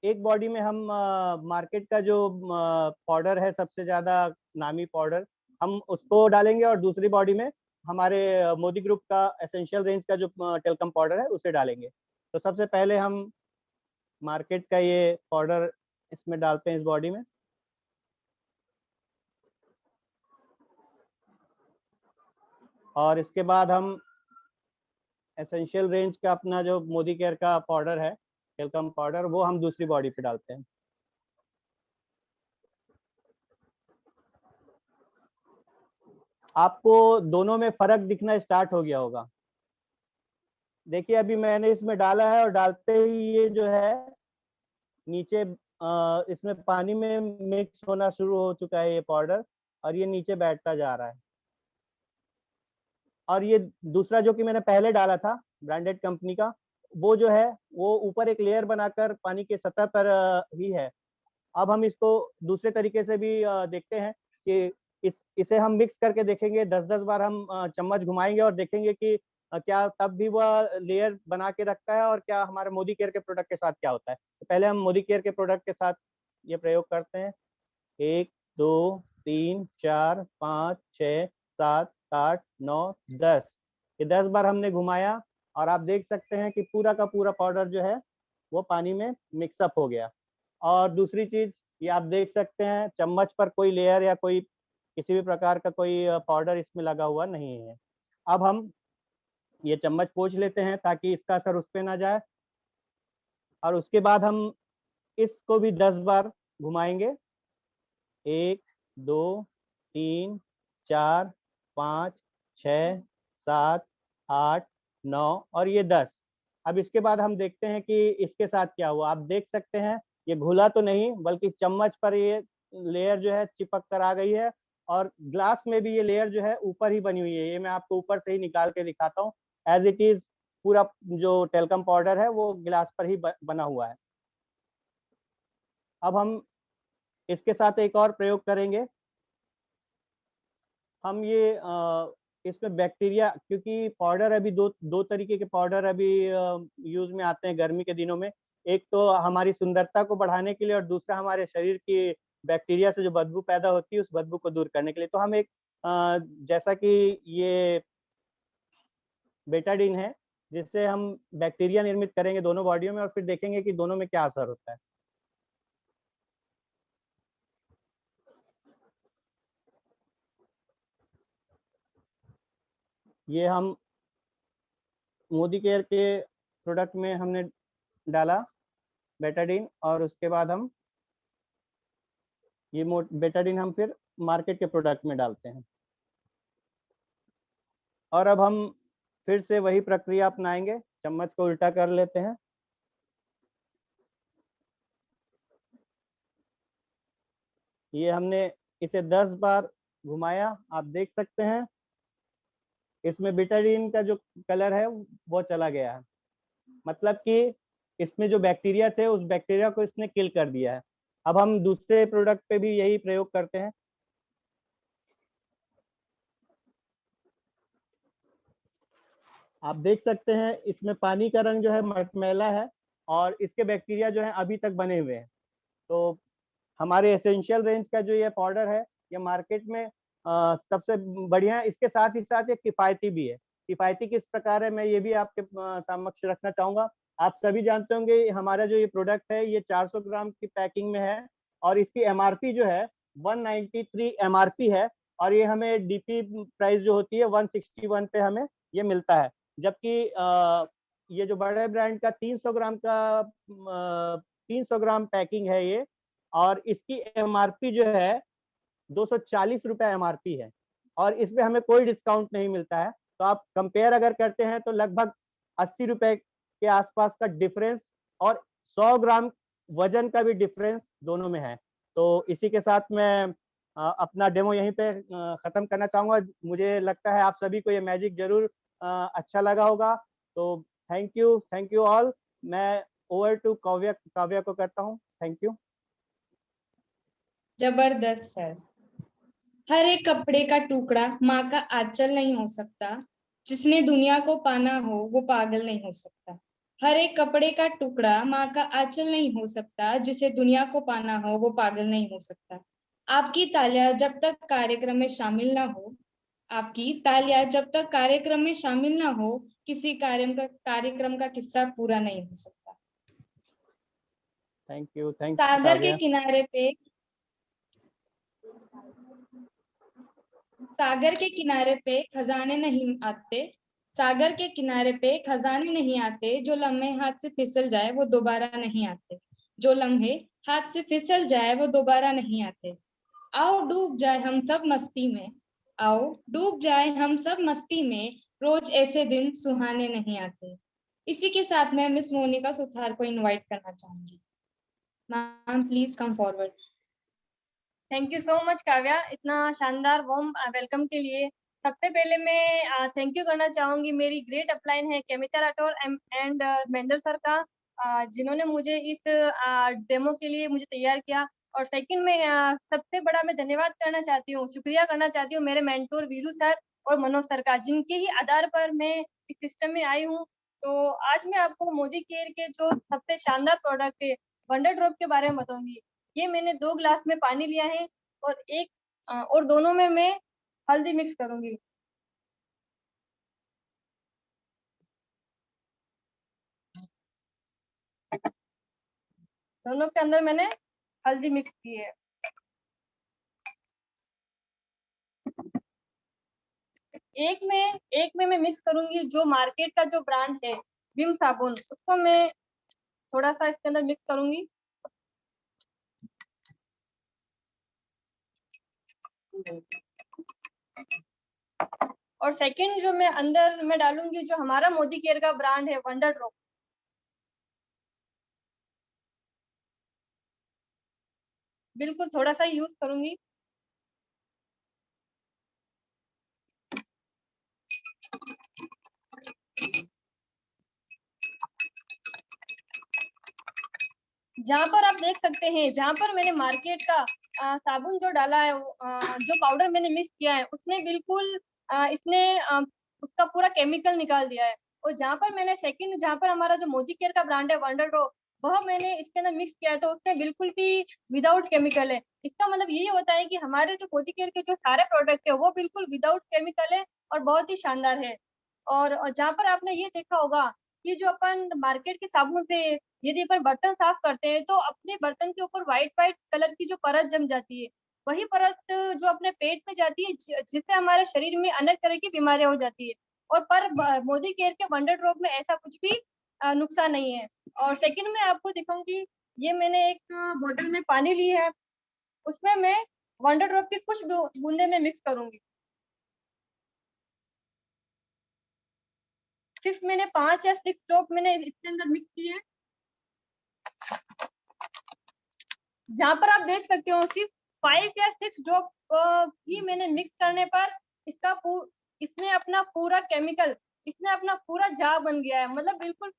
एक बॉडी में हम मार्केट का जो पाउडर है, सबसे ज्यादा नामी पाउडर, हम उसको डालेंगे। और दूसरी बॉडी में हमारे मोदी ग्रुप का एसेंशियल रेंज का जो टेल्कम पाउडर है, उसे डालेंगे। तो सबसे पहले हम मार्केट का ये पाउडर इसमें डालते हैं, इस बॉडी में। और इसके बाद हम एसेंशियल रेंज का अपना जो मोदी केयर का पाउडर है, टेल्कम पाउडर, वो हम दूसरी बॉडी पे डालते हैं। आपको दोनों में फर्क दिखना स्टार्ट हो गया होगा। देखिए अभी मैंने इसमें डाला है और डालते ही ये जो है नीचे इसमें पानी में मिक्स होना शुरू हो चुका है ये पाउडर, और ये नीचे बैठता जा रहा है। और ये दूसरा जो कि मैंने पहले डाला था ब्रांडेड कंपनी का, वो जो है वो ऊपर एक लेयर बनाकर पानी के सतह पर ही है। अब हम इसको दूसरे तरीके से भी देखते हैं कि इसे हम मिक्स करके देखेंगे। 10-10 बार हम चम्मच घुमाएंगे और देखेंगे कि क्या तब भी वह लेयर बना के रखता है, और क्या हमारे मोदी केयर के प्रोडक्ट के साथ क्या होता है। तो पहले हम मोदी केयर के प्रोडक्ट के साथ ये प्रयोग करते हैं। 1 2 3 4 5 6 7 8 9 10, ये 10 बार हमने घुमाया, और आप देख सकते हैं कि पूरा का पूरा पाउडर जो है वो पानी में मिक्सअप हो गया। और दूसरी चीज, ये आप देख सकते हैं चम्मच पर कोई लेयर या कोई किसी भी प्रकार का कोई पाउडर इसमें लगा हुआ नहीं है। अब हम ये चम्मच पोंछ लेते हैं ताकि इसका असर उस पे ना जाए। और उसके बाद हम इसको भी 10 बार घुमाएंगे। 1 2 3 4 5 6 7 8 9 और ये 10। अब इसके बाद हम देखते हैं कि इसके साथ क्या हुआ। आप देख सकते हैं ये घुला तो नहीं, बल्कि चम्मच पर ये लेयर जो है चिपक कर आ गई है। और ग्लास में भी ये लेयर जो है ऊपर ही बनी हुई है। ये मैं आपको ऊपर से ही निकाल के दिखाता हूँ। एज इट इज पूरा जो टेल्कम पाउडर है वो ग्लास पर ही बना हुआ है। अब हम इसके साथ एक और प्रयोग करेंगे। हम ये इसमें बैक्टीरिया, क्योंकि पाउडर अभी दो तरीके के पाउडर अभी यूज में आते हैं गर्मी के दिनों में। एक तो हमारी सुंदरता को बढ़ाने के लिए, और दूसरा हमारे शरीर की बैक्टीरिया से जो बदबू पैदा होती है उस बदबू को दूर करने के लिए। तो हम एक जैसा कि ये बेटाडीन है, जिससे हम बैक्टीरिया निर्मित करेंगे दोनों बॉडियों में, और फिर देखेंगे कि दोनों में क्या असर होता है। ये हम मोदी केयर के प्रोडक्ट में हमने डाला बेटाडीन, और उसके बाद हम ये बेटाडीन हम फिर मार्केट के प्रोडक्ट में डालते हैं। और अब हम फिर से वही प्रक्रिया अपनाएंगे। चम्मच को उल्टा कर लेते हैं ये हमने इसे 10 बार घुमाया, आप देख सकते हैं इसमें बिटाडीन का जो कलर है वो चला गया है, मतलब कि इसमें जो बैक्टीरिया थे उस बैक्टीरिया को इसने किल कर दिया है। अब हम दूसरे प्रोडक्ट पे भी यही प्रयोग करते हैं। आप देख सकते हैं इसमें पानी का रंग जो है मटमैला है और इसके बैक्टीरिया जो है अभी तक बने हुए हैं। तो हमारे एसेंशियल रेंज का जो ये पाउडर है ये मार्केट में सबसे बढ़िया है। इसके साथ ही साथ ये किफ़ायती भी है। किफ़ायती किस प्रकार है, मैं ये भी आपके समक्ष रखना चाहूँगा। आप सभी जानते होंगे हमारा जो ये प्रोडक्ट है ये 400 ग्राम की पैकिंग में है और इसकी एमआरपी जो है 193 एमआरपी है और ये हमें डीपी प्राइस जो होती है 161 पे हमें ये मिलता है। जबकि ये जो बड़े ब्रांड का 300 ग्राम का 300 ग्राम पैकिंग है ये, और इसकी एमआरपी जो है 240 रुपए एमआरपी है और इसमें हमें कोई डिस्काउंट नहीं मिलता है। तो आप कंपेयर अगर करते हैं तो लगभग 80 रुपए के आसपास का डिफरेंस और 100 ग्राम वजन का भी डिफरेंस दोनों में है। तो इसी के साथ मैं अपना डेमो यहीं पे खत्म करना चाहूंगा। मुझे लगता है आप सभी को ये मैजिक जरूर अच्छा लगा होगा। तो थैंक यू ऑल। मैं ओवर टू काव्या को करता हूँ। Thank you. जबरदस्त सर। हर एक कपड़े का टुकड़ा माँ का आंचल नहीं हो सकता, जिसने दुनिया को पाना हो वो पागल नहीं हो सकता। हर एक कपड़े का टुकड़ा माँ का आंचल नहीं हो सकता, जिसे दुनिया को पाना हो वो पागल नहीं हो सकता। आपकी तालियां जब तक कार्यक्रम में शामिल ना हो, आपकी तालियां जब तक कार्यक्रम में शामिल ना हो, किसी कार्यक्रम का किस्सा पूरा नहीं हो सकता। थैंक यू सागर के काव्या। किनारे पे सागर के किनारे पे खजाने नहीं आते। सागर के किनारे पे खजाने नहीं आते, जो लम्हे हाथ से फिसल जाए वो दोबारा नहीं आते। जो लम्हे हाथ से फिसल जाए वो दोबारा नहीं आते। आओ डूब जाए हम सब मस्ती में, आओ डूब जाए हम सब मस्ती में, रोज ऐसे दिन सुहाने नहीं आते। इसी के साथ मैं मिस मोनिका सुथार को इनवाइट करना चाहूंगी। Ma'am please come forward. Thank you so much Kavya, इतना शानदार वार्म वेलकम के लिए। सबसे पहले मैं थैंक यू करना चाहूंगी, मेरी ग्रेट अपलाइन है केमिता राठौर एंड महेंद्र सर का, जिन्होंने मुझे इस डेमो के लिए मुझे तैयार किया। और सेकंड में सबसे बड़ा मैं धन्यवाद करना चाहती हूँ, शुक्रिया करना चाहती हूँ मेरे मेंटोर वीरू सर और मनोज सर का, जिनके ही आधार पर मैं इस सिस्टम में आई हूँ। तो आज मैं आपको मोदी केयर के जो सबसे शानदार प्रोडक्ट है वंडर ड्रॉप के बारे में बताऊंगी। ये मैंने 2 ग्लास में पानी लिया है और और दोनों में मैं हल्दी मिक्स करूंगी। दोनों के अंदर मैंने हल्दी मिक्स की है। एक में मैं मिक्स करूंगी जो मार्केट का जो ब्रांड है विम साबुन, उसको मैं थोड़ा सा इसके अंदर मिक्स करूंगी। और सेकंड जो मैं अंदर में डालूंगी जो हमारा मोदी केयर का ब्रांड है वंडर ड्रॉप। बिल्कुल थोड़ा सा यूज करूंगी। जहाँ पर आप देख सकते हैं, जहाँ पर मैंने मार्केट का साबुन जो डाला है, जो पाउडर मैंने मिक्स किया है, उसने बिल्कुल इसने उसका पूरा केमिकल निकाल दिया है। और जहाँ पर मैंने सेकंड, जहाँ पर हमारा जो मोदी केयर का ब्रांड है वंडर ड्रॉप, वह मैंने इसके अंदर मिक्स किया है, तो उसमें बिल्कुल भी विदाउट केमिकल है। इसका मतलब यही होता है कि हमारे जो मोदी केयर के जो सारे प्रोडक्ट है वो बिल्कुल विदाउट केमिकल है और बहुत ही शानदार है। और जहाँ पर आपने ये देखा होगा कि जो अपन मार्केट के साबुन से यदि अपन बर्तन साफ करते हैं तो अपने बर्तन के ऊपर व्हाइट व्हाइट कलर की जो परत जम जाती है, वही परत जो अपने पेट में जाती है, जिससे हमारे शरीर में अनेक तरह की बीमारियां हो जाती है। और पर मोदी केयर के वंडर ड्रॉप में ऐसा कुछ भी नुकसान नहीं है। और सेकंड में आपको दिखाऊंगी, ये मैंने एक बोतल में पानी ली है, उसमें मैं वंडर ड्रॉप की कुछ बूंदे में मिक्स करूंगी। सिर्फ मैंने 5 या 6 ड्रॉप मैंने इसके अंदर मिक्स किए हैं। जहाँ पर आप देख सकते हो सिर्फ 5 या 6 ड्रॉप ही मैंने मिक्स करने पर इसने अपना पूरा केमिकल, इसने अपना पूरा जाग बन गया है। मतलब बिल्कुल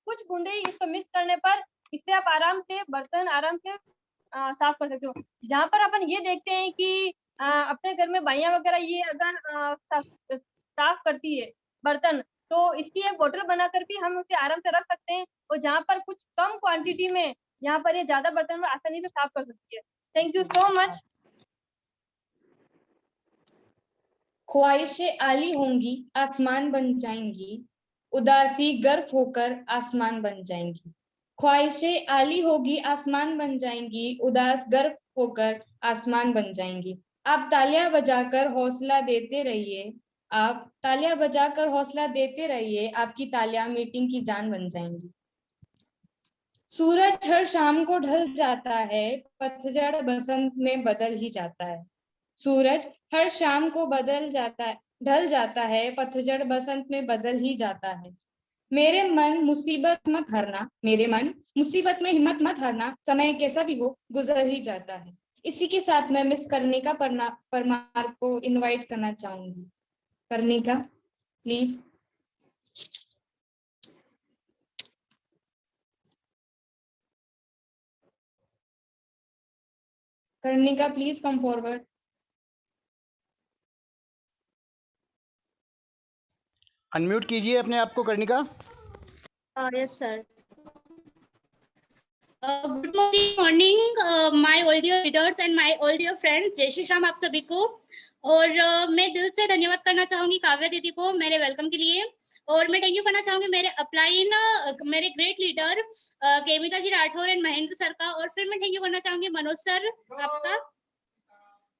कुछ बूंदे ही इसको मिक्स करने पर इससे आप आराम से बर्तन आराम से साफ कर सकते हो। जहाँ पर अपन ये देखते हैं कि अपने घर में बाइयां वगैरह ये अगर साफ करती है बर्तन, तो इसकी एक बोतल बनाकर भी हम उसे आराम से रख सकते हैं, और जहाँ पर कुछ कम क्वांटिटी में यहाँ पर ये ज्यादा बर्तन में आसानी से साफ कर सकती है। Thank you so much. ख्वाहिशें आली होंगी आसमान बन जाएंगी, उदासी गर्क होकर आसमान बन जाएंगी। ख्वाहिशें आली होगी आसमान बन जाएंगी, उदास गर्क होकर आसमान बन जाएंगी। आप तालियां बजाकर हौसला देते रहिए, आप तालियां बजाकर हौसला देते रहिए, आपकी तालियां मीटिंग की जान बन जाएंगी। सूरज हर शाम को ढल जाता है, पतझड़ बसंत में बदल ही जाता है। सूरज हर शाम को ढल जाता है, पतझड़ बसंत में बदल ही जाता है। मेरे मन मुसीबत मत हारना, मेरे मन मुसीबत में हिम्मत मत हारना, समय कैसा भी हो गुजर ही जाता है। इसी के साथ मैं मिस कर्णिका परमार को इनवाइट करना चाहूंगी। Karnika please. Karnika please come forward. Unmute कीजिए अपने आप को Karnika. Yes sir. Good morning my all dear leaders and my all dear friends. जय श्री राम आप सभी को। और मैं दिल से धन्यवाद करना चाहूंगी काव्या दीदी को मेरे वेलकम के लिए, और मैं थैंक यू करना चाहूंगी मेरे अपलाइन मेरे great leader Kemika ji Rathore and Mahendra sir का, और फिर मैं थैंक यू करना चाहूंगी मनोज सर आपका।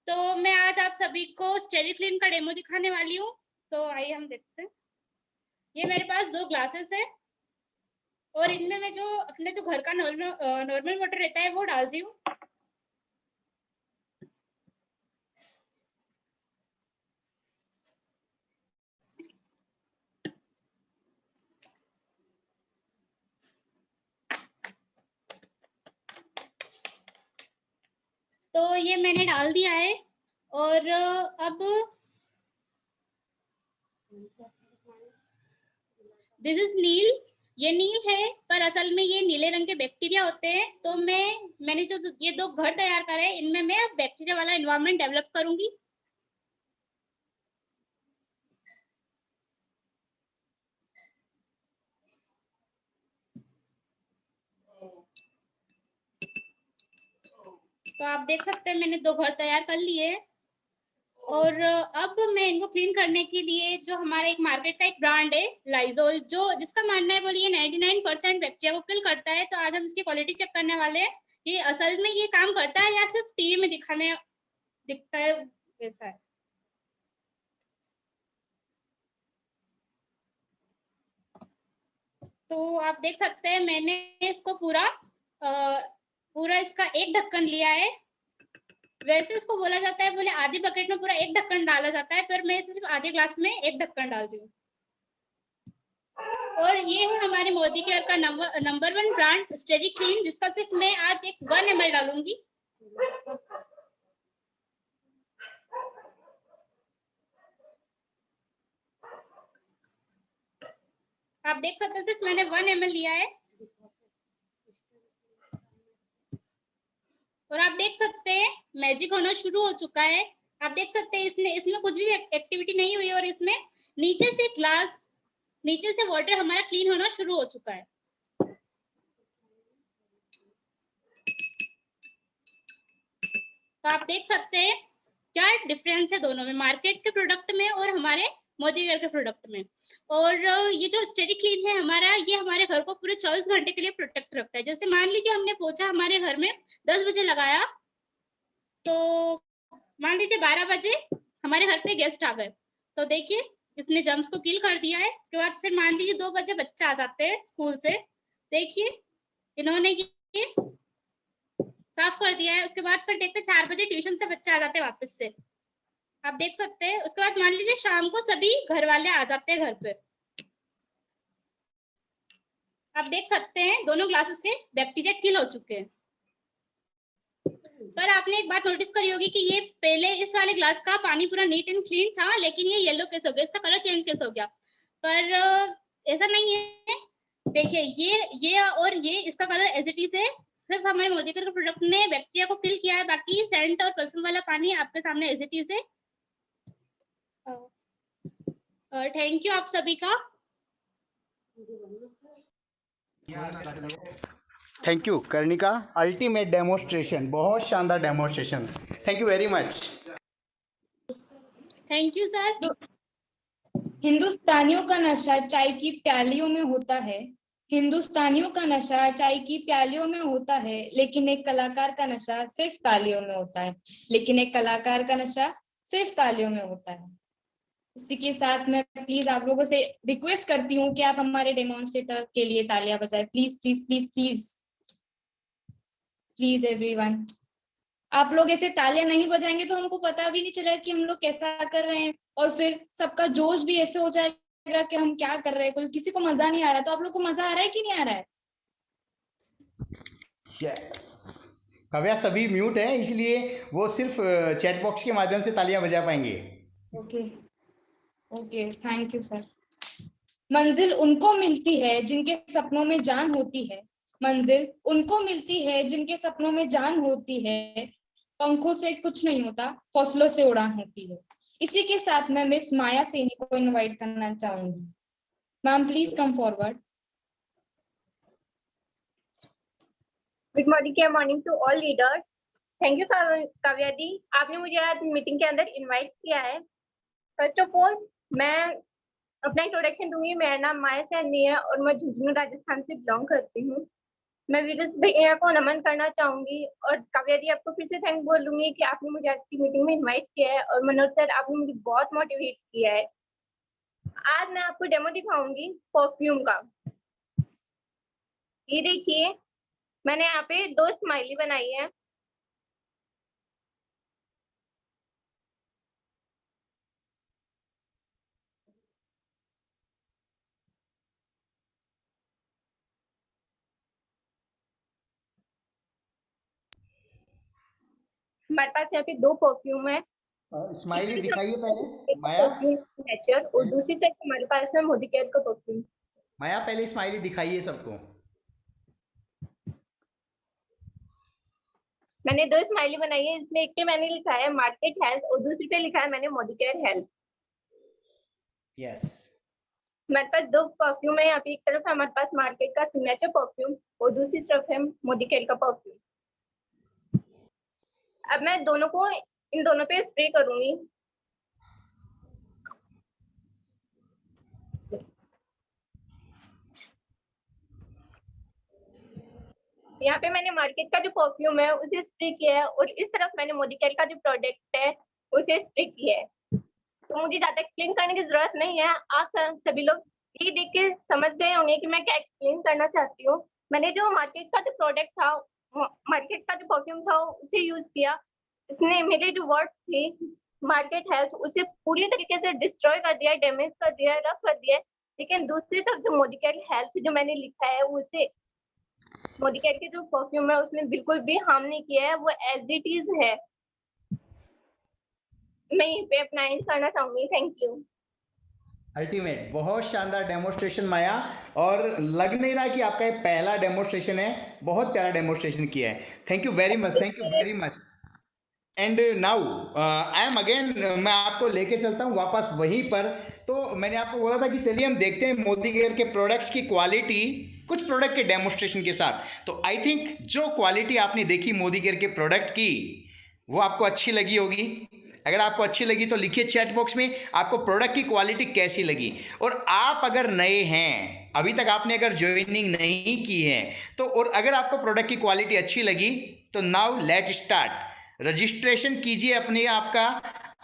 तो मैं आज आप सभी को स्टेरिक्लीन का डेमो दिखाने वाली हूँ। तो आइए हम देखते हैं। ये मेरे पास 2 ग्लासेस है, और इनमें मैं जो अपने जो घर का नॉर्मल वाटर रहता है वो डाल रही हूँ। तो ये मैंने डाल दिया है, और अब दिस इज नील। ये नील है, पर असल में ये नीले रंग के बैक्टीरिया होते हैं। तो मैंने जो ये 2 घर तैयार करे हैं, इनमें मैं बैक्टीरिया वाला एनवायरनमेंट डेवलप करूंगी। तो आप देख सकते हैं मैंने 2 घर तैयार कर लिए हैं, और अब मैं इनको क्लीन करने के लिए जो हमारे एक मार्केट का एक ब्रांड है लाइजोल, जो जिसका मानना है बोलिए 99% बैक्टीरिया को किल करता है। तो आज हम इसकी क्वालिटी चेक करने वाले हैं कि असल में ये काम करता है या सिर्फ टीवी में दिखता है वैसा है। तो आप देख सकते हैं मैंने इसको पूरा इसका एक ढक्कन लिया है। वैसे इसको बोला जाता है बोले आधी बकेट में पूरा एक ढक्कन डाला जाता है, पर मैं सिर्फ आधे ग्लास में एक ढक्कन डाल रही हूँ। और ये है हमारे मोदी केयर का नंबर 1 ब्रांड स्टेरिक्लीन, जिसका सिर्फ मैं आज एक 1 ml डालूंगी। आप देख सकते हैं सिर्फ मैंने 1 ml लिया है, और आप देख सकते हैं मैजिक होना शुरू हो चुका है। आप देख सकते हैं इसमें कुछ भी एक्टिविटी नहीं हुई, और इसमें नीचे से वाटर हमारा क्लीन होना शुरू हो चुका है। तो आप देख सकते हैं क्या डिफरेंस है दोनों में, मार्केट के प्रोडक्ट में और हमारे मोदी केयर के प्रोडक्ट में। और ये जो स्टेरिक्लीन है हमारा, ये हमारे घर को पूरे 24 घंटे के लिए प्रोटेक्ट रखता है। जैसे मान लीजिए हमने पोछा हमारे घर में 10 बजे लगाया, तो मान लीजिए 12 बजे हमारे घर पे गेस्ट आ गए, तो देखिए इसने जर्म्स को किल कर दिया है। उसके बाद फिर मान लीजिए 2 बजे बच्चे आ जाते हैं स्कूल से, देखिए इन्होंने ये साफ कर दिया है। उसके बाद फिर देखते 4 बजे ट्यूशन से बच्चे आ जाते हैं वापस से, आप देख सकते हैं। उसके बाद मान लीजिए शाम को सभी घर वाले आ जाते हैं घर पे, आप देख सकते हैं दोनों ग्लासेस से बैक्टीरिया किल हो चुके हैं। पर आपने एक बात नोटिस करी होगी कि ये पहले इस वाले ग्लास का पानी पूरा नीट एंड क्लीन था, लेकिन ये येलो कैसे हो गया, इसका कलर चेंज कैसे हो गया। पर ऐसा नहीं है, देखिए ये और ये इसका कलर एज इट इज है। सिर्फ हमारे मोदीकर के प्रोडक्ट ने बैक्टीरिया को किल किया है, बाकी सेंट और परफ्यूम वाला पानी आपके सामने एज इट इज है। थैंक यू आप सभी का। Thank you Karnika, ultimate demonstration, बहुत शानदार demonstration, thank you very much. Thank you sir. हिंदुस्तानियों का नशा चाय की प्यालियों में होता है, हिंदुस्तानियों का नशा चाय की प्यालियों में होता है, लेकिन एक कलाकार का नशा सिर्फ तालियों में होता है, लेकिन एक कलाकार का नशा सिर्फ तालियों में होता है। इसी के साथ मैं प्लीज आप लोगों से रिक्वेस्ट करती हूँ कि आप हमारे डेमोन्स्ट्रेटर के लिए तालियां बजाएं, please please please please please everyone. आप लोग ऐसे तालियां नहीं बजाएंगे तो हमको पता भी नहीं चलेगा कि हम लोग कैसा कर रहे हैं, और फिर सबका जोश भी ऐसे हो जाएगा कि हम क्या कर रहे हैं, कोई किसी को मजा नहीं आ रहा। तो आप लोग को मजा आ रहा है कि नहीं आ रहा है? यस, काव्या सभी म्यूट है, इसलिए वो सिर्फ चैट बॉक्स के माध्यम से तालियां बजा पाएंगे। Okay okay, thank you sir. मंजिल उनको मिलती है जिनके सपनों में जान होती है, मंजिल उनको मिलती है जिनके सपनों में जान होती है, पंखों से कुछ नहीं होता, हौसलों से उड़ान होती है। इसी के साथ मैं मिस माया सैनी को इनवाइट करना चाहूंगी। Ma'am please come forward. Good morning to all leaders. Thank you Kavya di, आपने मुझे आज मीटिंग के अंदर इनवाइट किया है। फर्स्ट ऑफ ऑल मैं अपना इंट्रोडक्शन दूंगी। मेरा नाम माया सैनी है और मैं झुंझुनू राजस्थान से बिलोंग करती हूँ। मैं वीरज भैया को नमन करना चाहूंगी और काव्या दी आपको फिर से थैंक बोलूंगी कि आपने मुझे आज की मीटिंग में इनवाइट किया है, और मनोज सर आपने मुझे बहुत मोटिवेट किया है। आज मैं आपको डेमो दिखाऊंगी परफ्यूम का। ये देखिए, मैंने यहाँ पे 2 स्माइली बनाई है। हमारे पास यहाँ पे 2 परफ्यूम है। स्माइली दिखाइए पहले माया। नेचर, और दूसरी साइड हमारे पास है मोदी केयर का परफ्यूम। माया पहले स्माइली दिखाइए सबको। मैंने 2 स्माइली बनाई है, इसमें एक पे मैंने लिखा है मार्केट हेल्थ और दूसरी पे लिखा है मैंने मोदी केयर हेल्थ। यस, हमारे पास 2 परफ्यूम है। यहाँ पे एक तरफ है हमारे पास मार्केट का सिग्नेचर परफ्यूम और दूसरी तरफ है मोदी केयर का परफ्यूम। अब मैं इन दोनों पे स्प्रे करूंगी। यहाँ पे मैंने मार्केट का जो परफ्यूम है उसे स्प्रे किया है और इस तरफ मैंने मोदी केयर का जो प्रोडक्ट है उसे स्प्रे किया है। तो मुझे ज्यादा एक्सप्लेन करने की जरूरत नहीं है, आप सभी लोग ये देख के समझ गए होंगे कि मैं क्या एक्सप्लेन करना चाहती हूँ। मैंने जो मार्केट का जो प्रोडक्ट था, मार्केट का जो परफ्यूम था उसे यूज किया। इसने मेरे जो वर्ड्स थे मार्केट हेल्थ उसे पूरी तरीके से डिस्ट्रॉय कर दिया, डैमेज कर दिया, रफ कर दिया। लेकिन दूसरी तरफ जो मोदी केयर हेल्थ जो मैंने लिखा है उसे मोदी केयर के जो परफ्यूम है उसने बिल्कुल भी हार्म नहीं किया है, वो एज इट इज है। मैं यहीं पे अपना एंड करना चाहूंगी। Thank you. अल्टीमेट, बहुत शानदार डेमोस्ट्रेशन माया, और लग नहीं रहा कि आपका ये पहला डेमोस्ट्रेशन है, बहुत प्यारा डेमोस्ट्रेशन किया है। Thank you very much, thank you very much. And now I am again, मैं आपको लेके चलता हूँ वापस वहीं पर। तो मैंने आपको बोला था कि चलिए हम देखते हैं मोदी केयर के प्रोडक्ट्स की क्वालिटी कुछ प्रोडक्ट के डेमोस्ट्रेशन के साथ। तो आई थिंक जो क्वालिटी आपने देखी मोदी केयर के प्रोडक्ट की वो आपको अच्छी लगी होगी। अगर आपको अच्छी लगी तो लिखिए चैट बॉक्स में आपको प्रोडक्ट की क्वालिटी कैसी लगी। और आप अगर नए हैं, अभी तक आपने अगर ज्वाइनिंग नहीं की है तो, और अगर आपको प्रोडक्ट की क्वालिटी अच्छी लगी तो नाउ लेट स्टार्ट। रजिस्ट्रेशन कीजिए अपने आप का,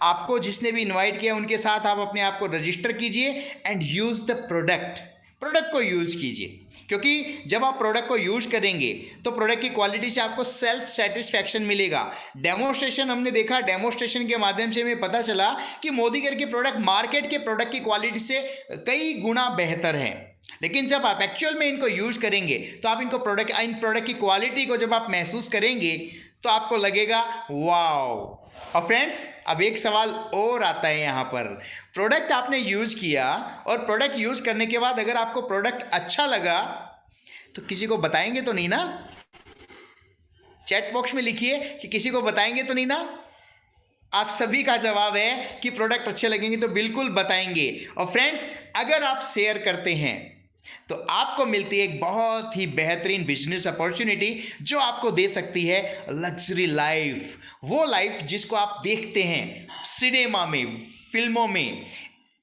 आपको जिसने भी इनवाइट किया उनके साथ आप अपने आप को रजिस्टर कीजिए एंड यूज द प्रोडक्ट को यूज कीजिए। क्योंकि जब आप प्रोडक्ट को यूज करेंगे तो प्रोडक्ट की क्वालिटी से आपको सेल्फ सेटिस्फैक्शन मिलेगा। डेमोस्ट्रेशन हमने देखा, डेमोस्ट्रेशन के माध्यम से हमें पता चला कि मोदी केयर के प्रोडक्ट मार्केट के प्रोडक्ट की क्वालिटी से कई गुना बेहतर है। लेकिन जब आप एक्चुअल में इनको यूज करेंगे तो आप इन प्रोडक्ट की क्वालिटी को जब आप महसूस करेंगे तो आपको लगेगा वाओ। और फ्रेंड्स, अब एक सवाल और आता है यहाँ पर। प्रोडक्ट आपने यूज किया और प्रोडक्ट यूज करने के बाद अगर आपको प्रोडक्ट अच्छा लगा तो किसी को बताएंगे तो नहीं ना? चैट बॉक्स में लिखिए कि किसी को बताएंगे तो नहीं ना? आप सभी का जवाब है कि प्रोडक्ट अच्छे लगेंगे तो बिल्कुल बताएंगे। और फ्रेंड्स, अगर आप शेयर करते हैं तो आपको मिलती है एक बहुत ही बेहतरीन बिजनेस अपॉर्चुनिटी जो आपको दे सकती है लग्जरी लाइफ। वो लाइफ जिसको आप देखते हैं सिनेमा में, फिल्मों में,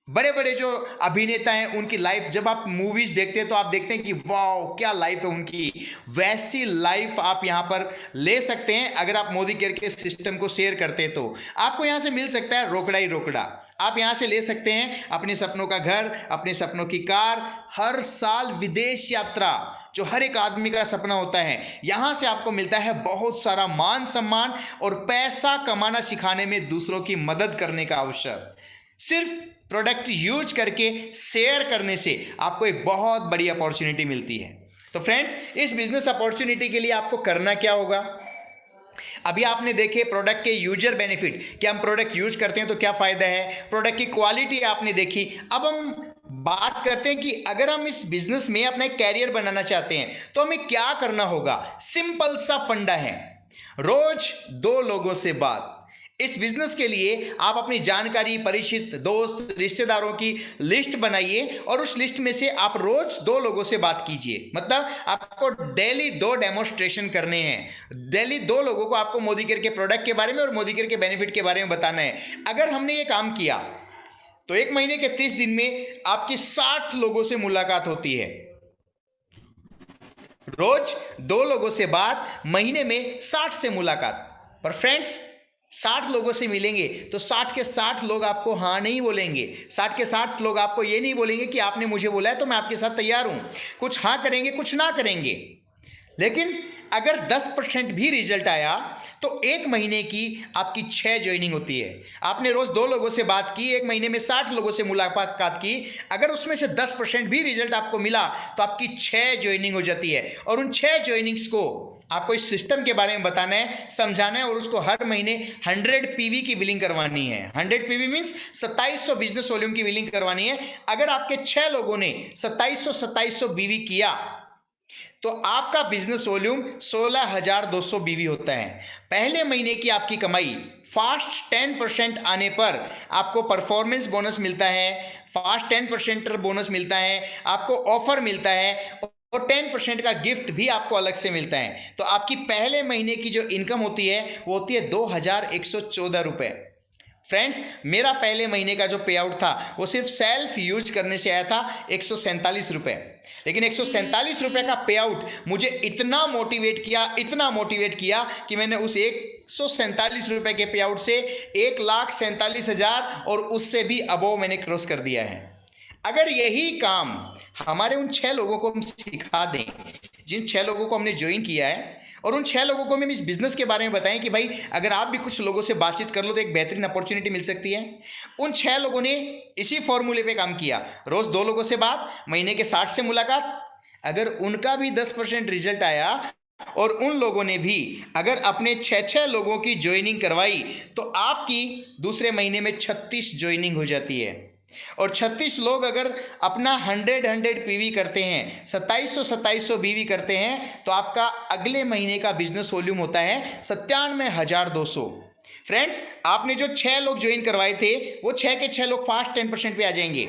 बड़े बड़े जो अभिनेता हैं उनकी लाइफ जब आप मूवीज देखते हैं तो आप देखते हैं कि वाओ क्या लाइफ है उनकी। वैसी लाइफ आप यहाँ पर ले सकते हैं अगर आप मोदी केयर के सिस्टम को शेयर करते हैं। तो आपको यहाँ से मिल सकता है रोकड़ा ही रोकड़ा। आप यहाँ से ले सकते हैं अपने सपनों का घर, अपने सपनों की कार, हर साल विदेश यात्रा जो हर एक आदमी का सपना होता है। यहाँ से आपको मिलता है बहुत सारा मान सम्मान और पैसा कमाना सिखाने में दूसरों की मदद करने का अवसर। सिर्फ प्रोडक्ट यूज करके शेयर करने से आपको एक बहुत बड़ी अपॉर्चुनिटी मिलती है। तो फ्रेंड्स, इस बिजनेस अपॉर्चुनिटी के लिए आपको करना क्या होगा? अभी आपने देखे प्रोडक्ट के यूजर बेनिफिट कि हम प्रोडक्ट यूज करते हैं तो क्या फायदा है, प्रोडक्ट की क्वालिटी आपने देखी। अब हम बात करते हैं कि अगर हम इस बिजनेस में अपना एक कैरियर बनाना चाहते हैं तो हमें क्या करना होगा। सिंपल सा फंडा है, रोज 2 लोगों से बात। इस बिजनेस के लिए आप अपनी जानकारी, परिचित, दोस्त, रिश्तेदारों की लिस्ट बनाइए और उस लिस्ट में से आप रोज 2 लोगों से बात कीजिए। मतलब आपको डेली 2 डेमोस्ट्रेशन करने हैं। डेली 2 लोगों को आपको मोदी केयर के प्रोडक्ट के बारे में और मोदी केयर के बेनिफिट के बारे में बताना है। अगर हमने ये काम किया तो 1 महीने के 30 दिन में आपकी 60 लोगों से मुलाकात होती है। रोज 2 लोगों से बात, महीने में 60 से मुलाकात। पर फ्रेंड्स, 60 लोगों से मिलेंगे तो 60 के 60 लोग आपको हाँ नहीं बोलेंगे। 60 के 60 लोग आपको ये नहीं बोलेंगे कि आपने मुझे बोला है तो मैं आपके साथ तैयार हूं। कुछ हाँ करेंगे, कुछ ना करेंगे। लेकिन अगर 10% भी रिजल्ट आया तो 1 महीने की आपकी 6 ज्वाइनिंग होती है। आपने रोज 2 लोगों से बात की, 1 महीने में 60 लोगों से मुलाकात की। अगर उसमें से 10% भी रिजल्ट आपको मिला तो आपकी 6 ज्वाइनिंग हो जाती है। और उन 6 ज्वाइनिंग्स को आपको इस सिस्टम के बारे में बताना है, समझाना है और उसको हर महीने 100 पीवी की बिलिंग करवानी है। 100 पीवी मींस 2700 बिजनेस वॉल्यूम की बिलिंग करवानी है। अगर आपके 6 लोगों ने 2700 बीवी किया तो आपका बिजनेस वॉल्यूम 16,200 बीवी होता है। पहले महीने की आपकी कमाई फास्ट 10% आने पर आपको परफॉर्मेंस बोनस मिलता है, फास्ट 10% बोनस मिलता है, आपको ऑफर मिलता है और 10% का गिफ्ट भी आपको अलग से मिलता है। तो आपकी पहले महीने की जो इनकम होती है वो होती है 2,114 रुपये। फ्रेंड्स, मेरा पहले महीने का जो पे आउट था वो सिर्फ सेल्फ यूज करने से आया था 147 रुपये। लेकिन 147 रुपये का पे आउट मुझे इतना मोटिवेट किया कि मैंने उस 147 रुपये के पे आउट से 1,47,000 और उससे भी अबोव मैंने क्रॉस कर दिया है। अगर यही काम हमारे उन 6 लोगों को हम सिखा दें, जिन 6 लोगों को हमने ज्वाइन किया है, और उन 6 लोगों को हम इस बिजनेस के बारे में बताएं कि भाई अगर आप भी कुछ लोगों से बातचीत कर लो तो एक बेहतरीन अपॉर्चुनिटी मिल सकती है। उन 6 लोगों ने इसी फॉर्मूले पे काम किया, रोज 2 लोगों से बात, महीने के 60 से मुलाकात। अगर उनका भी 10% रिजल्ट आया और उन लोगों ने भी अगर अपने 6 लोगों की ज्वाइनिंग करवाई तो आपकी दूसरे महीने में 36 ज्वाइनिंग हो जाती है। और 36 लोग अगर अपना 100 पीवी करते हैं, 2700 बीवी करते हैं तो आपका अगले महीने का बिजनेस वॉल्यूम होता है 97,200। फ्रेंड्स, आपने जो 6 लोग ज्वाइन करवाए थे वो 6 के 6 लोग फास्ट 10% पे आ जाएंगे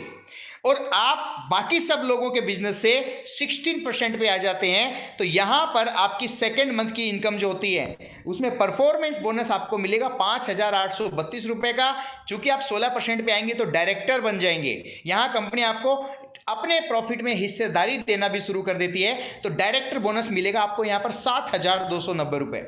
और आप बाकी सब लोगों के बिजनेस से 16% पे आ जाते हैं। तो यहां पर आपकी सेकेंड मंथ की इनकम जो होती है उसमें परफॉर्मेंस बोनस आपको मिलेगा 5,832 रुपए का। चूंकि आप 16% पे आएंगे तो डायरेक्टर बन जाएंगे। यहां कंपनी आपको अपने प्रॉफिट में हिस्सेदारी देना भी शुरू कर देती है। तो डायरेक्टर बोनस मिलेगा आपको यहां पर 7,290 रुपए।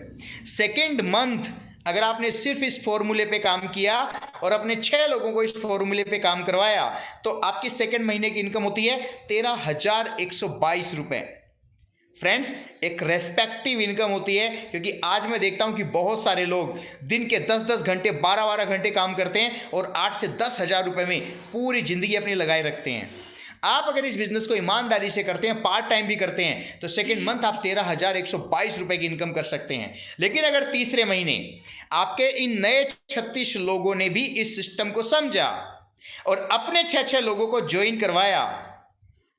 सेकेंड मंथ अगर आपने सिर्फ इस फॉर्मूले पे काम किया और अपने 6 लोगों को इस फॉर्मूले पे काम करवाया तो आपकी सेकेंड महीने की इनकम होती है 13,122 रुपए। फ्रेंड्स, एक रेस्पेक्टिव इनकम होती है, क्योंकि आज मैं देखता हूं कि बहुत सारे लोग दिन के 10-10 घंटे, 12-12 घंटे काम करते हैं और 8 से 10 हज़ार रुपए में पूरी जिंदगी अपनी लगाए रखते हैं। आप अगर इस बिजनेस को ईमानदारी से करते हैं, पार्ट टाइम भी करते हैं, तो सेकेंड मंथ आप 13,122 रुपए की इनकम कर सकते हैं। लेकिन अगर तीसरे महीने आपके इन नए 36 लोगों ने भी इस सिस्टम को समझा और अपने 6 लोगों को ज्वाइन करवाया,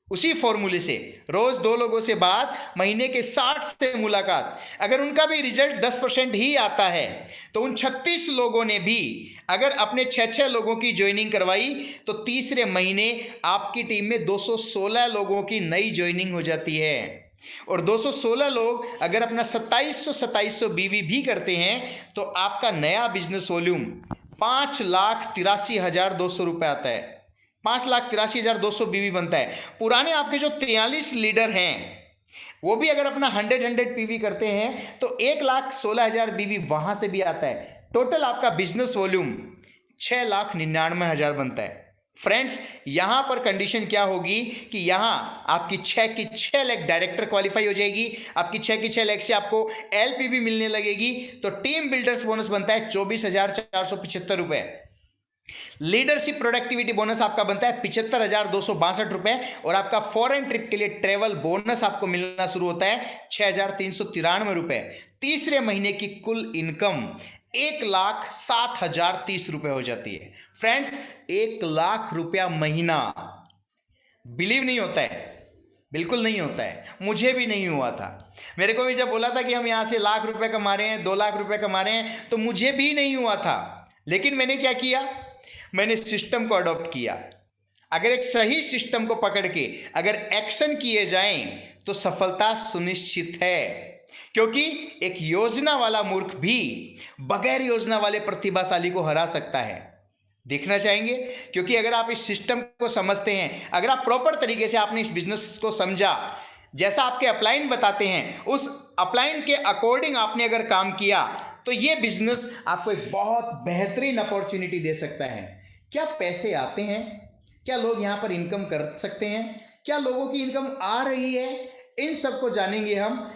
उसी फॉर्मूले से रोज 2 लोगों से बात, महीने के 60 से मुलाकात, अगर उनका भी रिजल्ट 10% ही आता है, तो उन 36 लोगों ने भी अगर अपने 6 लोगों की ज्वाइनिंग करवाई, तो तीसरे महीने आपकी टीम में 216 लोगों की नई ज्वाइनिंग हो जाती है। और 216 लोग अगर अपना 2700 बीवी भी करते हैं, तो आपका नया बिजनेस वॉल्यूम 5,83,200 रुपये आता है। 5,83,200 बीवी बनता है। पुराने आपके जो 43 लीडर हैं, वो भी अगर अपना 100 पीवी करते हैं, तो 1,16,000 बीवी वहां से भी आता है। टोटल आपका बिजनेस वॉल्यूम 6,99,000 बनता है। फ्रेंड्स, यहां पर कंडीशन क्या होगी कि यहां आपकी 6 लाख डायरेक्टर क्वालिफाई हो जाएगी, आपकी 6 लाख से आपको एलपीवी मिलने लगेगी, तो टीम बिल्डर्स बोनस बनता है 24,475 रुपए। लीडरशिप प्रोडक्टिविटी बोनस आपका बनता है 75,262 रुपए, और आपका फॉरेन ट्रिप के लिए ट्रेवल बोनस आपको मिलना शुरू होता है 6,393 रुपए। तीसरे महीने की कुल इनकम 1,07,030 रुपए हो जाती है। फ्रेंड्स, 1,00,000 रुपया महीना, बिलीव नहीं होता है, बिल्कुल नहीं होता है। मुझे भी नहीं हुआ था। मेरे को भी जब बोला था कि हम यहां से 1,00,000 रुपए कमा रहे हैं, 2,00,000 रुपए कमा रहे हैं, तो मुझे भी नहीं हुआ था। लेकिन मैंने क्या किया, मैंने सिस्टम को अडॉप्ट किया। अगर एक सही सिस्टम को पकड़ के अगर एक्शन किए जाएं, तो सफलता सुनिश्चित है। क्योंकि एक योजना वाला मूर्ख भी बगैर योजना वाले प्रतिभाशाली को हरा सकता है। देखना चाहेंगे? क्योंकि अगर आप इस सिस्टम को समझते हैं, अगर आप प्रॉपर तरीके से आपने इस बिजनेस को समझा, जैसा आपके अपलाइन बताते हैं, उस अपलाइन के अकॉर्डिंग आपने अगर काम किया, तो ये बिजनेस आपको एक बहुत बेहतरीन अपॉर्चुनिटी दे सकता है। क्या पैसे आते हैं? क्या लोग यहाँ पर इनकम कर सकते हैं? क्या लोगों की इनकम आ रही है? इन सब को जानेंगे हम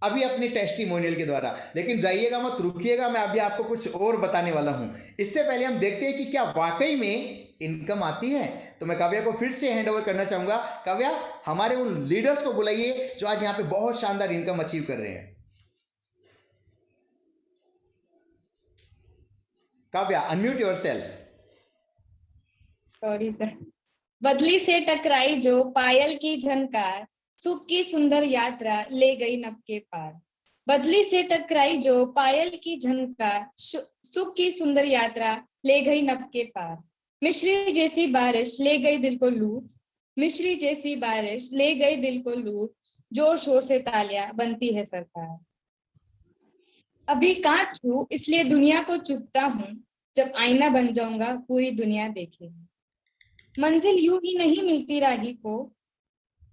अभी अपने टेस्टिमोनियल के द्वारा। लेकिन जाइएगा मत, रुकिएगा, मैं अभी आपको कुछ और बताने वाला हूँ। इससे पहले हम देखते हैं कि क्या वाकई में इनकम आती है। तो मैं काव्या को फिर से हैंड ओवर करना चाहूँगा। काव्या, हमारे उन लीडर्स को बुलाइए जो आज यहाँ पे बहुत शानदार इनकम अचीव कर रहे हैं। Kavya, unmute yourself. Sorry sir. बदली से टकराई जो पायल की झनकार, सुख की सुंदर यात्रा ले गई नभ के पार। बदली से टकराई जो पायल की झनकार, सुख की सुंदर यात्रा ले गई नभ के पार। मिश्री जैसी बारिश ले गई दिल को लूट, मिश्री जैसी बारिश ले गई दिल को लूट, जोर शोर से तालियां बनती है सरकार। अभी कांच हूं इसलिए दुनिया को चुभता हूं, जब आईना बन जाऊंगा पूरी दुनिया देखेगी। मंजिल यूं ही नहीं मिलती राही को,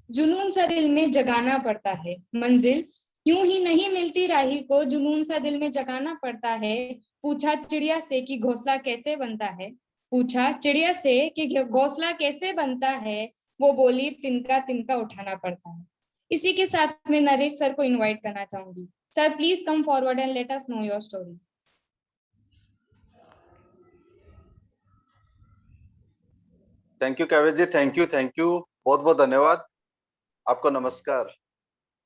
जुनून सा दिल में जगाना पड़ता है। मंजिल यूं ही नहीं मिलती राही को, जुनून सा दिल में जगाना पड़ता है। पूछा चिड़िया से कि घोंसला कैसे बनता है, पूछा चिड़िया से कि घोंसला कैसे बनता है, वो बोली तिनका तिनका उठाना पड़ता है। इसी के साथ मैं नरेश सर को इनवाइट करना चाहूंगी। Sir, please come forward and let us know your story. Thank you Kavya ji, thank you, बहुत बहुत धन्यवाद आपको। नमस्कार,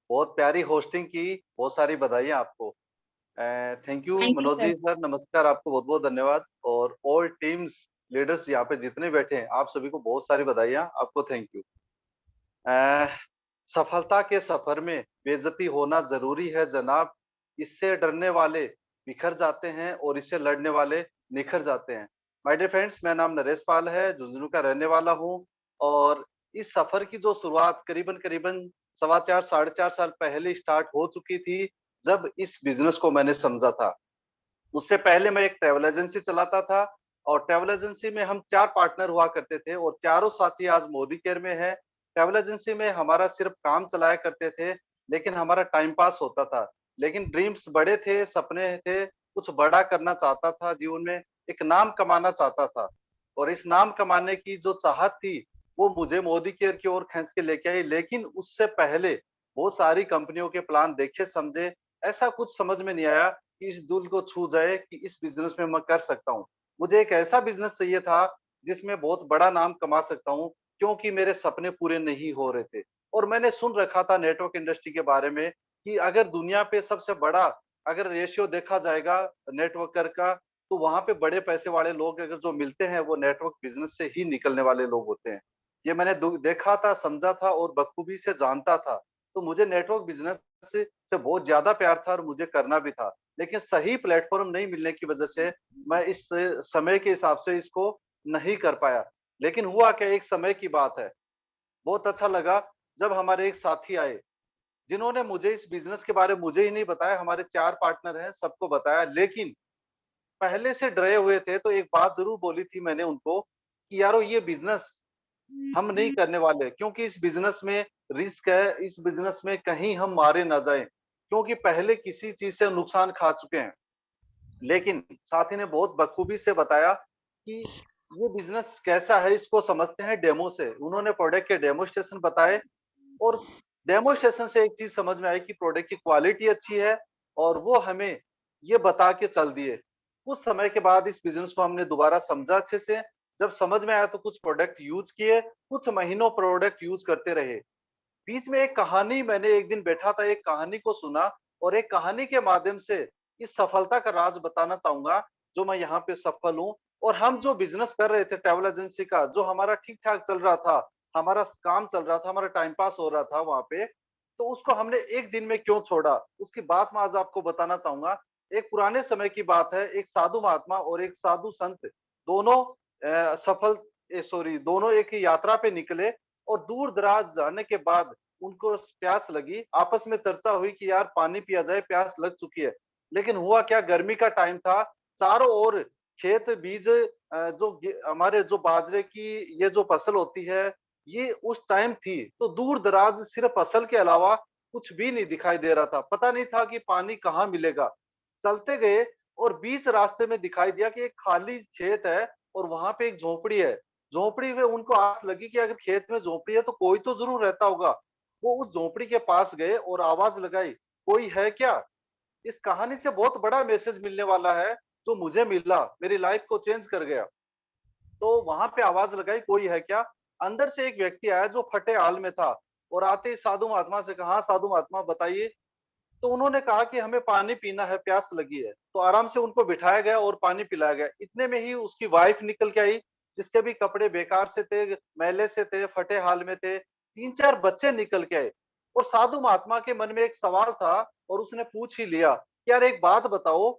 बहुत प्यारी होस्टिंग की, बहुत सारी बधाइयाँ आपको। Thank you Manoj ji sir, नमस्कार, आपको बहुत बहुत धन्यवाद। और ऑल टीम्स लीडर्स यहाँ पे जितने बैठे हैं, आप सभी को बहुत सारी बधाइयाँ, आपको थैंक यू। सफलता के सफर में बेइज्जती होना जरूरी है जनाब, इससे डरने वाले बिखर जाते हैं और इससे लड़ने वाले निखर जाते हैं। माय डियर फ्रेंड्स, मेरा नाम नरेश पाल है, झुंझुनू का रहने वाला हूँ। और इस सफर की जो शुरुआत करीबन 4.25-4.5 साल पहले स्टार्ट हो चुकी थी, जब इस बिजनेस को मैंने समझा था। उससे पहले मैं एक ट्रैवल एजेंसी चलाता था, और ट्रैवल एजेंसी में हम 4 पार्टनर हुआ करते थे, और चारों साथी आज मोदी केयर में है। ट्रैवल एजेंसी में हमारा सिर्फ काम चलाया करते थे, लेकिन हमारा टाइम पास होता था। लेकिन ड्रीम्स बड़े थे, सपने थे, कुछ बड़ा करना चाहता था जीवन में, एक नाम कमाना चाहता था। और इस नाम कमाने की जो चाहत थी, वो मुझे मोदी केयर की ओर खींच के लेके आई। लेकिन उससे पहले बहुत सारी कंपनियों के प्लान देखे समझे, ऐसा कुछ समझ में नहीं आया कि इस दिल को छू जाए कि इस बिजनेस में मैं कर सकता हूँ। मुझे एक ऐसा बिजनेस चाहिए था जिसमें बहुत बड़ा नाम कमा सकता हूँ, क्योंकि मेरे सपने पूरे नहीं हो रहे थे। और मैंने सुन रखा था नेटवर्क इंडस्ट्री के बारे में कि अगर दुनिया पे सबसे बड़ा अगर रेशियो देखा जाएगा नेटवर्कर का, तो वहां पे बड़े पैसे वाले लोग अगर जो मिलते हैं वो नेटवर्क बिजनेस से ही निकलने वाले लोग होते हैं। ये मैंने देखा था, समझा था और बखूबी से जानता था। तो मुझे नेटवर्क बिजनेस से बहुत ज्यादा प्यार था और मुझे करना भी था। लेकिन सही प्लेटफॉर्म नहीं मिलने की वजह से मैं इस समय के हिसाब से इसको नहीं कर पाया। लेकिन हुआ क्या, एक समय की बात है, बहुत अच्छा लगा जब हमारे एक साथी आए जिन्होंने मुझे इस बिजनेस के बारे में मुझे ही नहीं बताया, हमारे 4 पार्टनर हैं, सबको बताया। लेकिन पहले से डरे हुए थे, तो एक बात जरूर बोली थी मैंने उनको कि यारो ये बिजनेस हम नहीं करने वाले, क्योंकि इस बिजनेस में रिस्क है, इस बिजनेस में कहीं हम मारे ना जाएं, क्योंकि पहले किसी चीज से नुकसान खा चुके हैं। लेकिन साथी ने बहुत बखूबी से बताया कि ये बिजनेस कैसा है, इसको समझते हैं डेमो से। उन्होंने प्रोडक्ट के डेमोस्ट्रेशन बताए और डेमोस्ट्रेशन से एक चीज समझ में आई कि प्रोडक्ट की क्वालिटी अच्छी है और वो हमें ये बता के चल दिए। कुछ समय के बाद इस बिजनेस को हमने दोबारा समझा अच्छे से। जब समझ में आया तो कुछ प्रोडक्ट यूज किए, कुछ महीनों प्रोडक्ट यूज करते रहे। बीच में एक कहानी, मैंने एक दिन बैठा था, एक कहानी को सुना और एक कहानी के माध्यम से इस सफलता का राज बताना चाहूंगा, जो मैं यहाँ पे सफल हूँ। और हम जो बिजनेस कर रहे थे ट्रैवल एजेंसी का, जो हमारा ठीक ठाक चल रहा था, हमारा काम चल रहा था, हमारा टाइम पास हो रहा था वहां पे, तो उसको हमने एक दिन में क्यों छोड़ा, उसकी बात मैं आज आपको बताना चाहूंगा। एक पुराने समय की बात है, एक साधु महात्मा और एक साधु संत दोनों दोनों एक ही यात्रा पे निकले और दूर दराज जाने के बाद उनको प्यास लगी। आपस में चर्चा हुई कि यार पानी पिया जाए, प्यास लग चुकी है। लेकिन हुआ क्या, गर्मी का टाइम था, चारों ओर खेत बीज, हमारे जो बाजरे की ये जो फसल होती है, ये उस टाइम थी, तो दूर दराज सिर्फ फसल के अलावा कुछ भी नहीं दिखाई दे रहा था। पता नहीं था कि पानी कहाँ मिलेगा। चलते गए और बीच रास्ते में दिखाई दिया कि एक खाली खेत है और वहां पे एक झोपड़ी है। झोपड़ी में उनको आस लगी कि अगर खेत में झोपड़ी है तो कोई तो जरूर रहता होगा। वो उस झोपड़ी के पास गए और आवाज लगाई, कोई है क्या। इस कहानी से बहुत बड़ा मैसेज मिलने वाला है, जो मुझे मिला, मेरी लाइफ को चेंज कर गया। तो वहां पे आवाज लगाई, कोई है क्या। अंदर से एक व्यक्ति आया जो फटे हाल में था और आते ही साधु महात्मा से कहा, साधु महात्मा बताइए। तो उन्होंने कहा कि हमें पानी पीना है, प्यास लगी है। तो आराम से उनको बिठाया गया और पानी पिलाया गया। इतने में ही उसकी वाइफ निकल के आई, जिसके भी कपड़े बेकार से थे, मैले से थे, फटे हाल में थे। 3-4 बच्चे निकल के आए और साधु महात्मा के मन में एक सवाल था और उसने पूछ ही लिया कि यार एक बात बताओ,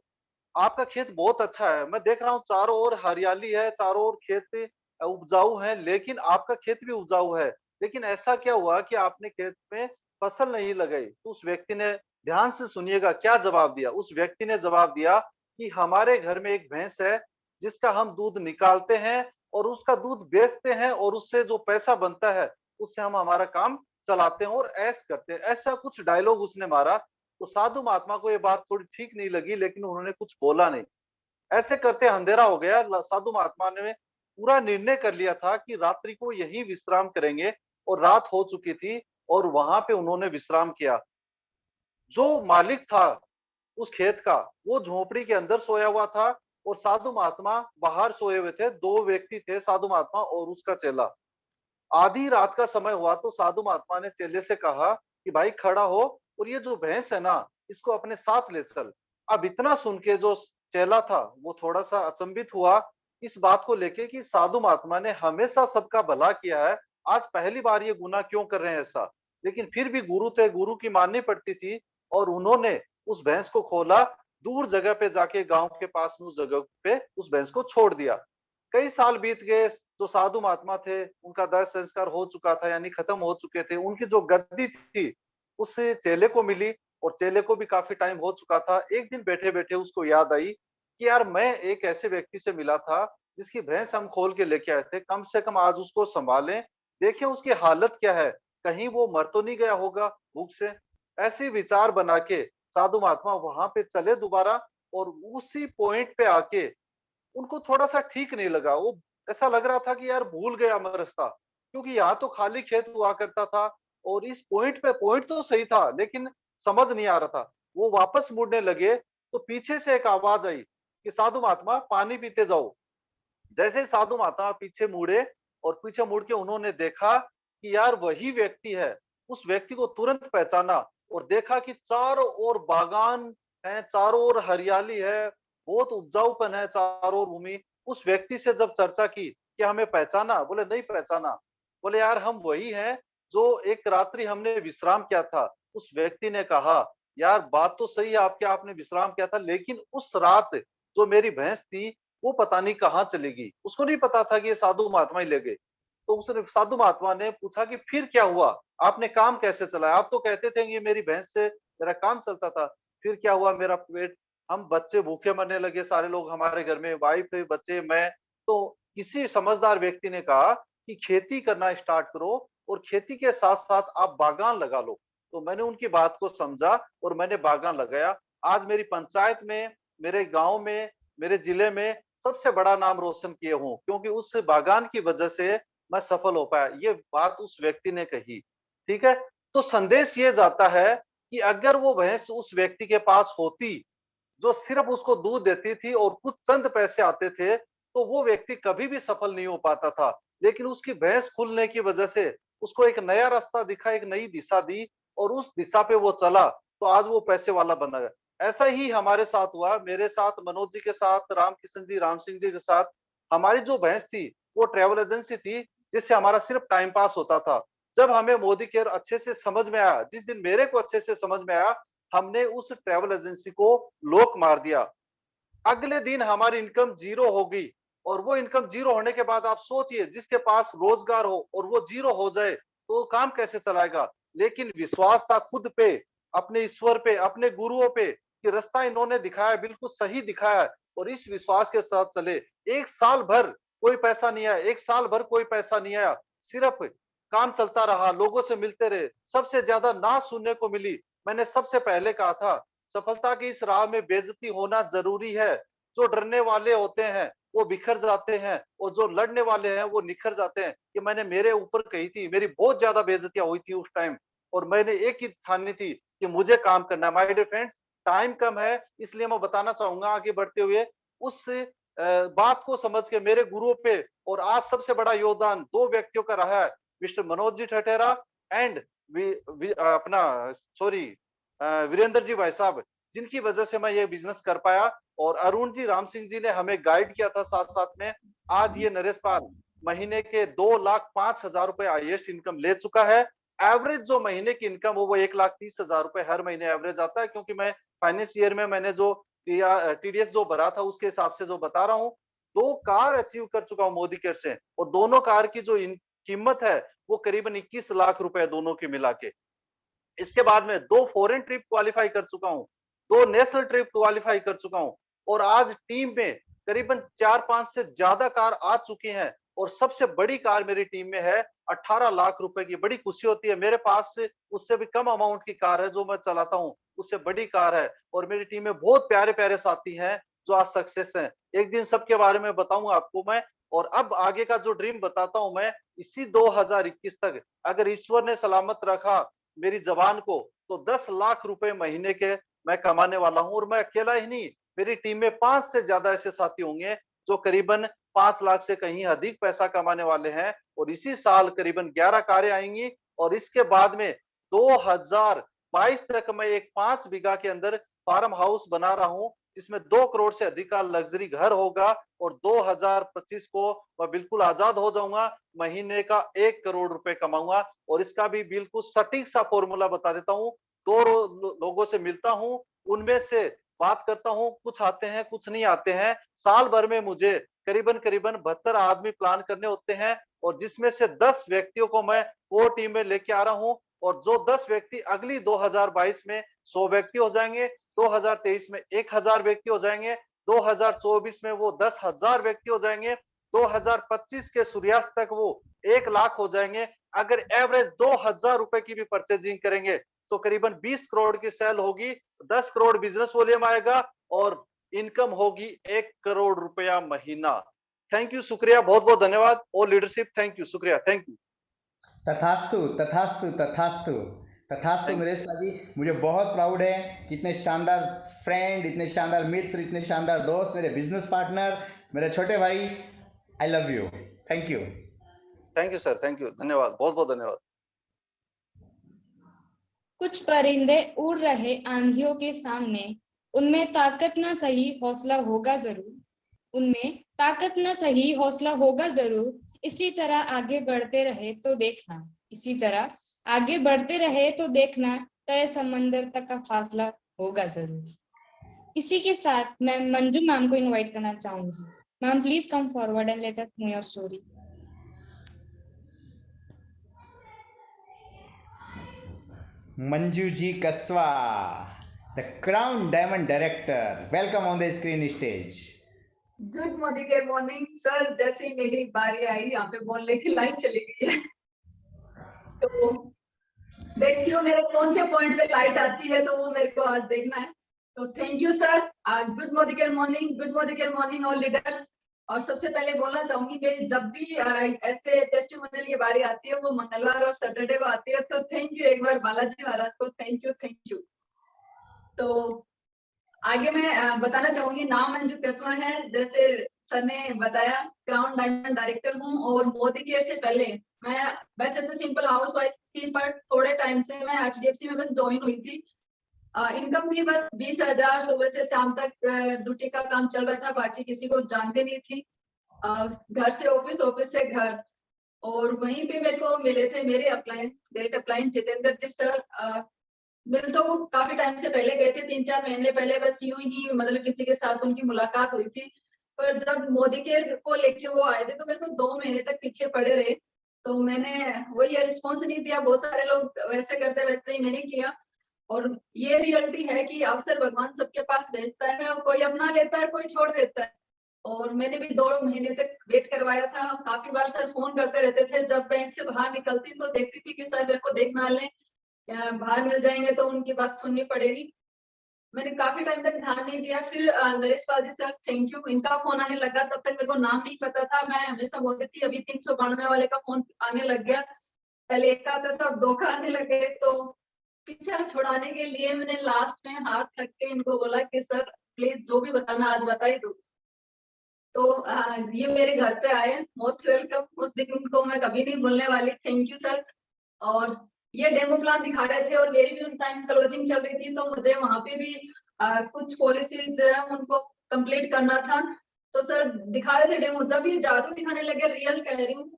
आपका खेत बहुत अच्छा है, मैं देख रहा हूँ चारों ओर हरियाली है, चारों ओर खेत उपजाऊ है, लेकिन आपका खेत भी उपजाऊ है, लेकिन ऐसा क्या हुआ कि आपने खेत में फसल नहीं लगाई। तो उस व्यक्ति ने, ध्यान से सुनिएगा क्या जवाब दिया। उस व्यक्ति ने जवाब दिया कि हमारे घर में एक भैंस है जिसका हम दूध निकालते हैं और उसका दूध बेचते हैं और उससे जो पैसा बनता है उससे हम हमारा काम चलाते हैं और ऐश करते हैं। ऐसा कुछ डायलॉग उसने मारा। तो साधु महात्मा को ये बात थोड़ी ठीक नहीं लगी, लेकिन उन्होंने कुछ बोला नहीं। ऐसे करते अंधेरा हो गया। साधु महात्मा ने पूरा निर्णय कर लिया था कि रात्रि को यही विश्राम करेंगे और रात हो चुकी थी और वहां पे उन्होंने विश्राम किया। जो मालिक था उस खेत का, वो झोपड़ी के अंदर सोया हुआ था और साधु महात्मा बाहर सोए हुए थे। 2 व्यक्ति थे, साधु महात्मा और उसका चेला। आधी रात का समय हुआ तो साधु महात्मा ने चेले से कहा कि भाई खड़ा हो और ये जो भैंस है ना, इसको अपने साथ ले चल। अब इतना सुन के जो चेला था वो थोड़ा सा अचंभित हुआ इस बात को लेके कि साधु महात्मा ने हमेशा सबका भला किया है, आज पहली बार ये गुनाह क्यों कर रहे हैं ऐसा। लेकिन फिर भी गुरु थे, गुरु की माननी पड़ती थी और उन्होंने उस भैंस को खोला, दूर जगह पे जाके गांव के पास में उस जगह पे उस भैंस को छोड़ दिया। कई साल बीत गए। जो साधु महात्मा थे उनका दाह संस्कार हो चुका था, यानी खत्म हो चुके थे। उनकी जो गद्दी थी उस चेले को मिली और चेले को भी काफी टाइम हो चुका था। एक दिन बैठे बैठे उसको याद आई कि यार मैं एक ऐसे व्यक्ति से मिला था जिसकी भैंस हम खोल के लेके आए थे, कम से कम आज उसको संभालें, देखें उसकी हालत क्या है, कहीं वो मर तो नहीं गया होगा भूख से। ऐसे विचार बना के साधु महात्मा वहां पे चले दोबारा और उसी पॉइंट पे आके उनको थोड़ा-सा ठीक नहीं लगा। वो ऐसा लग रहा था कि यार भूल गया मैं रास्ता, क्योंकि यहाँ तो खाली खेत हुआ करता था और इस पॉइंट पे, पॉइंट तो सही था लेकिन समझ नहीं आ रहा था। वो वापस मुड़ने लगे तो पीछे से एक आवाज आई कि साधु महात्मा पानी पीते जाओ। जैसे ही साधु महात्मा पीछे मुड़े और पीछे मुड़ के उन्होंने देखा कि यार वही व्यक्ति है। उस व्यक्ति को तुरंत पहचाना और देखा कि चारों ओर बागान है, चारों ओर हरियाली है, बहुत उपजाऊपन है चारों ओर भूमि। उस व्यक्ति से जब चर्चा की कि हमें पहचाना, बोले नहीं पहचाना। बोले यार हम वही हैं जो एक रात्रि हमने विश्राम किया था। उस व्यक्ति ने कहा यार बात तो सही है आपके, आपने विश्राम किया था, लेकिन उस रात जो मेरी भैंस थी वो पता नहीं कहाँ चली गई। उसको नहीं पता था कि ये साधु महात्मा ही ले गए। तो उसने साधु महात्मा ने पूछा कि फिर क्या हुआ, आपने काम कैसे चलाया? आप तो कहते थे कि ये मेरी भैंस से मेरा काम चलता था, फिर क्या हुआ? मेरा पेट, हम बच्चे भूखे मरने लगे, सारे लोग हमारे घर में, वाइफ बच्चे मैं। तो किसी समझदार व्यक्ति ने कहा कि खेती करना स्टार्ट करो और खेती के साथ साथ आप बागान लगा लो। तो मैंने उनकी बात को समझा और मैंने बागान लगाया। आज मेरी पंचायत में, मेरे गांव में, मेरे जिले में सबसे बड़ा नाम रोशन किए हूँ, क्योंकि उस बागान की वजह से मैं सफल हो पाया। ये बात उस व्यक्ति ने कही, ठीक है। तो संदेश ये जाता है कि अगर वो भैंस उस व्यक्ति के पास होती जो सिर्फ उसको दूध देती थी और कुछ चंद पैसे आते थे, तो वो व्यक्ति कभी भी सफल नहीं हो पाता था। लेकिन उसकी भैंस खुलने की वजह से उसको एक नया रास्ता दिखा, एक नई दिशा दी और उस दिशा पे वो चला, तो आज वो पैसे वाला बना है। ऐसा ही हमारे साथ हुआ, मेरे साथ, मनोज जी के साथ, रामकिशन जी, राम सिंह जी के साथ। हमारी जो भैंस थी वो ट्रेवल एजेंसी थी जिससे हमारा सिर्फ टाइम पास होता था। जब हमें मोदी केयर अच्छे से समझ में आया, जिस दिन मेरे को अच्छे से समझ में आया, हमने उस ट्रेवल एजेंसी को लॉक मार दिया। अगले दिन हमारी इनकम जीरो हो गई। और वो इनकम जीरो होने के बाद आप सोचिए, जिसके पास रोजगार हो और वो जीरो हो जाए तो वो काम कैसे चलाएगा? लेकिन विश्वास था खुद पे, अपने ईश्वर पे, अपने गुरुओं पे, कि रास्ता इन्होंने दिखाया, बिल्कुल सही दिखाया, और इस विश्वास के साथ चले। एक साल भर कोई पैसा नहीं आया, एक साल भर कोई पैसा नहीं आया, सिर्फ काम चलता रहा, लोगों से मिलते रहे। सबसे ज्यादा ना सुनने को मिली। मैंने सबसे पहले कहा था, सफलता की इस राह में बेइज्जती होना जरूरी है। जो डरने वाले होते हैं वो बिखर जाते हैं और जो लड़ने वाले हैं वो निखर जाते हैं। कि मैंने मेरे ऊपर कही थी, मेरी बहुत ज्यादा बेइज्जतियां हुई थी उस टाइम, और मैंने एक ही ठानी थी कि मुझे काम करना है। माय डियर फ्रेंड्स, टाइम कम है, इसलिए मैं बताना चाहूंगा आगे बढ़ते हुए। उस बात को समझ के मेरे गुरुओं पे, और आज सबसे बड़ा योगदान दो व्यक्तियों का रहा है, मिस्टर मनोज जी ठटेरा एंड अपना सॉरी वीरेंद्र जी भाई साहब, जिनकी वजह से मैं ये बिजनेस कर पाया। और अरुण जी, राम सिंह जी ने हमें गाइड किया था साथ साथ में। आज ये नरेश पाल महीने के 2,05,000 रुपए हाईएस्ट इनकम ले चुका है। एवरेज जो महीने की इनकम हो वो 1,30,000 रुपए हर महीने एवरेज आता है, क्योंकि मैं फाइनेंस ईयर में मैंने जो टीडीएस जो भरा था उसके हिसाब से जो बता रहा हूँ। 2 कार अचीव कर चुका हूँ मोदी केयर से, और दोनों कार की जो कीमत है वो करीबन 21 लाख रुपए दोनों की मिला के। इसके बाद में 2 फॉरेन ट्रिप क्वालिफाई कर चुका हूँ, 2 नेशनल ट्रिप क्वालिफाई कर चुका हूँ, और आज टीम में करीबन 4-5 से ज्यादा कार आ चुकी हैं। और सबसे बड़ी कार मेरी टीम में है 18 लाख रुपए की। बड़ी खुशी होती है, मेरे पास से उससे भी कम अमाउंट की कार है जो मैं चलाता हूँ, उससे बड़ी कार है। और मेरी टीम में बहुत प्यारे प्यारे साथी हैं जो आज सक्सेस हैं। एक दिन सबके बारे में बताऊंगा आपको मैं। और अब आगे का जो ड्रीम बताता हूं मैं, इसी 2021 तक अगर ईश्वर ने सलामत रखा मेरी जवान को, तो 10 लाख रुपए महीने के मैं कमाने वाला हूं। और मैं अकेला ही नहीं, मेरी टीम में 5 से ज्यादा ऐसे साथी होंगे जो करीबन 5 लाख से कहीं अधिक पैसा कमाने वाले हैं। और इसी साल करीबन 11 कारें आएंगी। और इसके बाद में 2022 तक मैं एक 5 बीघा के अंदर फार्म हाउस बना रहा हूं, जिसमें 2 करोड़ से अधिक का लग्जरी घर होगा। और 2025 को मैं बिल्कुल आजाद हो जाऊंगा, महीने का 1 करोड़ रुपए कमाऊंगा। और इसका भी बिल्कुल सटीक सा फॉर्मूला बता देता हूँ। 2 लोगों से मिलता हूँ, उनमें से बात करता हूँ, कुछ आते हैं कुछ नहीं आते हैं। साल भर में मुझे करीबन 72 आदमी प्लान करने होते हैं, और जिसमें से 10 व्यक्तियों को मैं वो टीम में लेके आ रहा हूँ। और जो 10 व्यक्ति अगली 2022 में 100 व्यक्ति हो जाएंगे, 2023 में 1000 व्यक्ति हो जाएंगे, 2024 में वो 10,000 व्यक्ति हो जाएंगे, 2025 के सूर्यास्त तक वो 1 लाख हो जाएंगे। अगर एवरेज 2,000 रुपए की भी परचेजिंग करेंगे तो करीबन 20 करोड़ की सेल होगी, 10 करोड़ बिजनेस वॉल्यूम आएगा, और इनकम होगी 1 करोड़ रुपया महीना। थैंक यू, शुक्रिया, बहुत बहुत धन्यवाद। और लीडरशिप, थैंक यू, शुक्रिया, थैंक यू। तथास्तु तथास्तु तथास्तु तथास्तु नरेश भाजी, मुझे बहुत प्राउड है कि इतने शानदार फ्रेंड, इतने शानदार मित्र, इतने शानदार दोस्त, मेरे बिजनेस पार्टनर, मेरे छोटे भाई, I love you, thank you. Thank you sir, thank you, धन्यवाद, बहुत बहुत धन्यवाद। कुछ परिंदे उड़ रहे आंधियों के सामने, उनमें ताकत न सही हौसला होगा जरूर, उनमें ताकत न सही हौसला होगा जरूर, इसी तरह आगे बढ़ते रहे तो देखना, इसी तरह आगे बढ़ते रहे तो देखना, तय समंदर तक का फासला होगा जरूर। इसी के साथ मैं मंजू मैम को इनवाइट करना चाहूंगी। Ma'am please come forward and let us know your story. Manju ji Kaswa, the Crown Diamond Director. Welcome on the screen stage. Good morning sir. जैसे ही मेरी बारी आई यहाँ पे बोलने की लाइन चली गई है तो देखती हूँ मेरे कौन से पॉइंट पे लाइट आती है, तो वो मेरे को आज देखना है। तो thank you sir. Good morning all leaders. और सबसे पहले बोलना चाहूंगी मेरी जब भी ऐसे टेस्टिमोनियल की बारी आती है वो मंगलवार और सैटरडे को आती है, तो थैंक यू एक बार बालाजी महाराज को, थैंक यू। तो आगे मैं बताना चाहूंगी, नाम मंजू कसवा है, जैसे सर ने बताया क्राउन डायमंड डायरेक्टर हूँ। और मोदी केयर से पहले मैं वैसे तो सिंपल हाउस वाइफ थी, पर थोड़े टाइम से मैं HDFC में बस ज्वाइन हुई थी। इनकम थी बस 20,000, सुबह से शाम तक ड्यूटी का काम चल रहा था, बाकी किसी को जानते नहीं थी। घर से ऑफिस, ऑफिस से घर। और वहीं पे मेरे को मिले थे मेरे अपलाइन जितेंद्र जी सर। मिल तो काफी टाइम से पहले गए थे, 3-4 महीने पहले, बस यूं ही मतलब किसी के साथ उनकी मुलाकात हुई थी। पर जब मोदी केयर को लेके वो आए थे तो मेरे को 2 महीने तक पीछे पड़े रहे, तो मैंने वही रिस्पॉन्स नहीं दिया। बहुत सारे लोग वैसे करते वैसे ही मैंने किया। और ये रियलिटी है कि अवसर भगवान सबके पास भेजता है, और कोई अपना लेता है, कोई छोड़ देता है। और मैंने भी 2 महीने तक वेट करवाया था। काफी बार सर फोन करते रहते थे, जब बैंक से बाहर निकलती तो देखती थी कि सर मेरे को देख ना लें, बाहर मिल जाएंगे तो उनकी बात सुननी पड़ेगी। मैंने काफी टाइम तक ध्यान नहीं दिया। फिर नरेश पाल जी सर, थैंक यू, इनका फोन आने लगा। तब तक मेरे को नाम नहीं पता था। मैं हमेशा बोलती थी अभी 392 वाले का फोन आने लग गया, पहले एक का आता था, अब 2 का आने लगे। तो पीछा छुड़ाने के लिए मैंने लास्ट में हाथ रख के इनको बोला कि सर प्लीज जो भी बताना आज बता ही दो। तो ये मेरे घर पे आए, मोस्ट वेलकम। उस दिन उनको मैं कभी नहीं भूलने वाली, थैंक यू सर। और ये डेमो प्लान दिखा रहे थे और मेरी भी उस टाइम क्लोजिंग चल रही थी, तो मुझे वहां पे भी कुछ पॉलिसीज जो है उनको कंप्लीट करना था। तो सर दिखा रहे थे डेमो, जब ये जादू दिखाने लगे, रियल कह रही हूँ,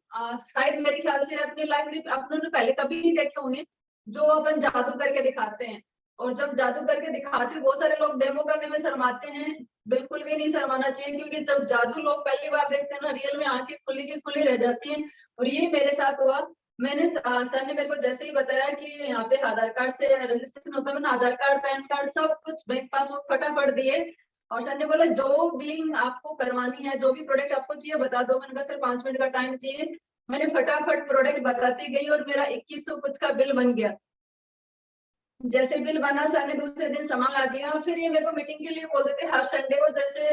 शायद मेरे ख्याल से अपनी लाइफ में अपने पहले कभी नहीं देखे होंगे जो अपन जादू करके दिखाते हैं। और जब जादू करके दिखाते, बहुत सारे लोग डेमो करने में शर्माते हैं, बिल्कुल भी नहीं शर्माना चाहिए, क्योंकि जब जादू लोग पहली बार देखते हैं ना, रियल में आंखें खुली की खुली रह जाती हैं। और ये मेरे साथ हुआ। मैंने सर ने मेरे को जैसे ही बताया कि यहाँ पे आधार कार्ड से रजिस्ट्रेशन होता है, मैंने आधार कार्ड, पैन कार्ड, सब कुछ, बैंक पासबुक फटाफट दिए। और सर ने बोला जो बिलिंग आपको करवानी है, जो भी प्रोडक्ट आपको चाहिए बता दो। मैंने कहा सर 5 मिनट का टाइम चाहिए। मैंने फटाफट प्रोडक्ट बताती गई और मेरा 2100 कुछ का बिल बन गया। जैसे बिल बना, सर ने दूसरे दिन सामान ला दिया। फिर ये मेरे को मीटिंग के लिए बोलते थे हर संडे को, जैसे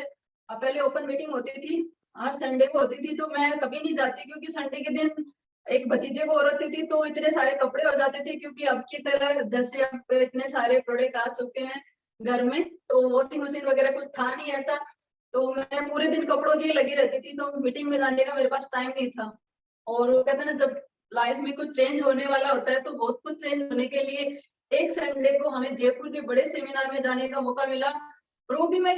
पहले ओपन मीटिंग होती थी हर संडे को होती थी, तो मैं कभी नहीं जाती, क्योंकि संडे के दिन एक भतीजे को औरत थी, तो इतने सारे कपड़े हो जाते थे, क्योंकि अब की तरह जैसे अब इतने सारे प्रोडक्ट आ चुके हैं घर में, तो वॉशिंग मशीन वगैरह कुछ था नहीं ऐसा। तो मैं पूरे दिन कपड़ों की लगी रहती थी, तो मीटिंग में जाने का मेरे पास टाइम नहीं था। और वो कहते हैं ना, जब लाइफ में कुछ चेंज होने वाला होता है तो बहुत कुछ चेंज होने के लिए एक संडे को हमें जयपुर के बड़े सेमिनार में जाने का मौका मिला। और वो भी मैं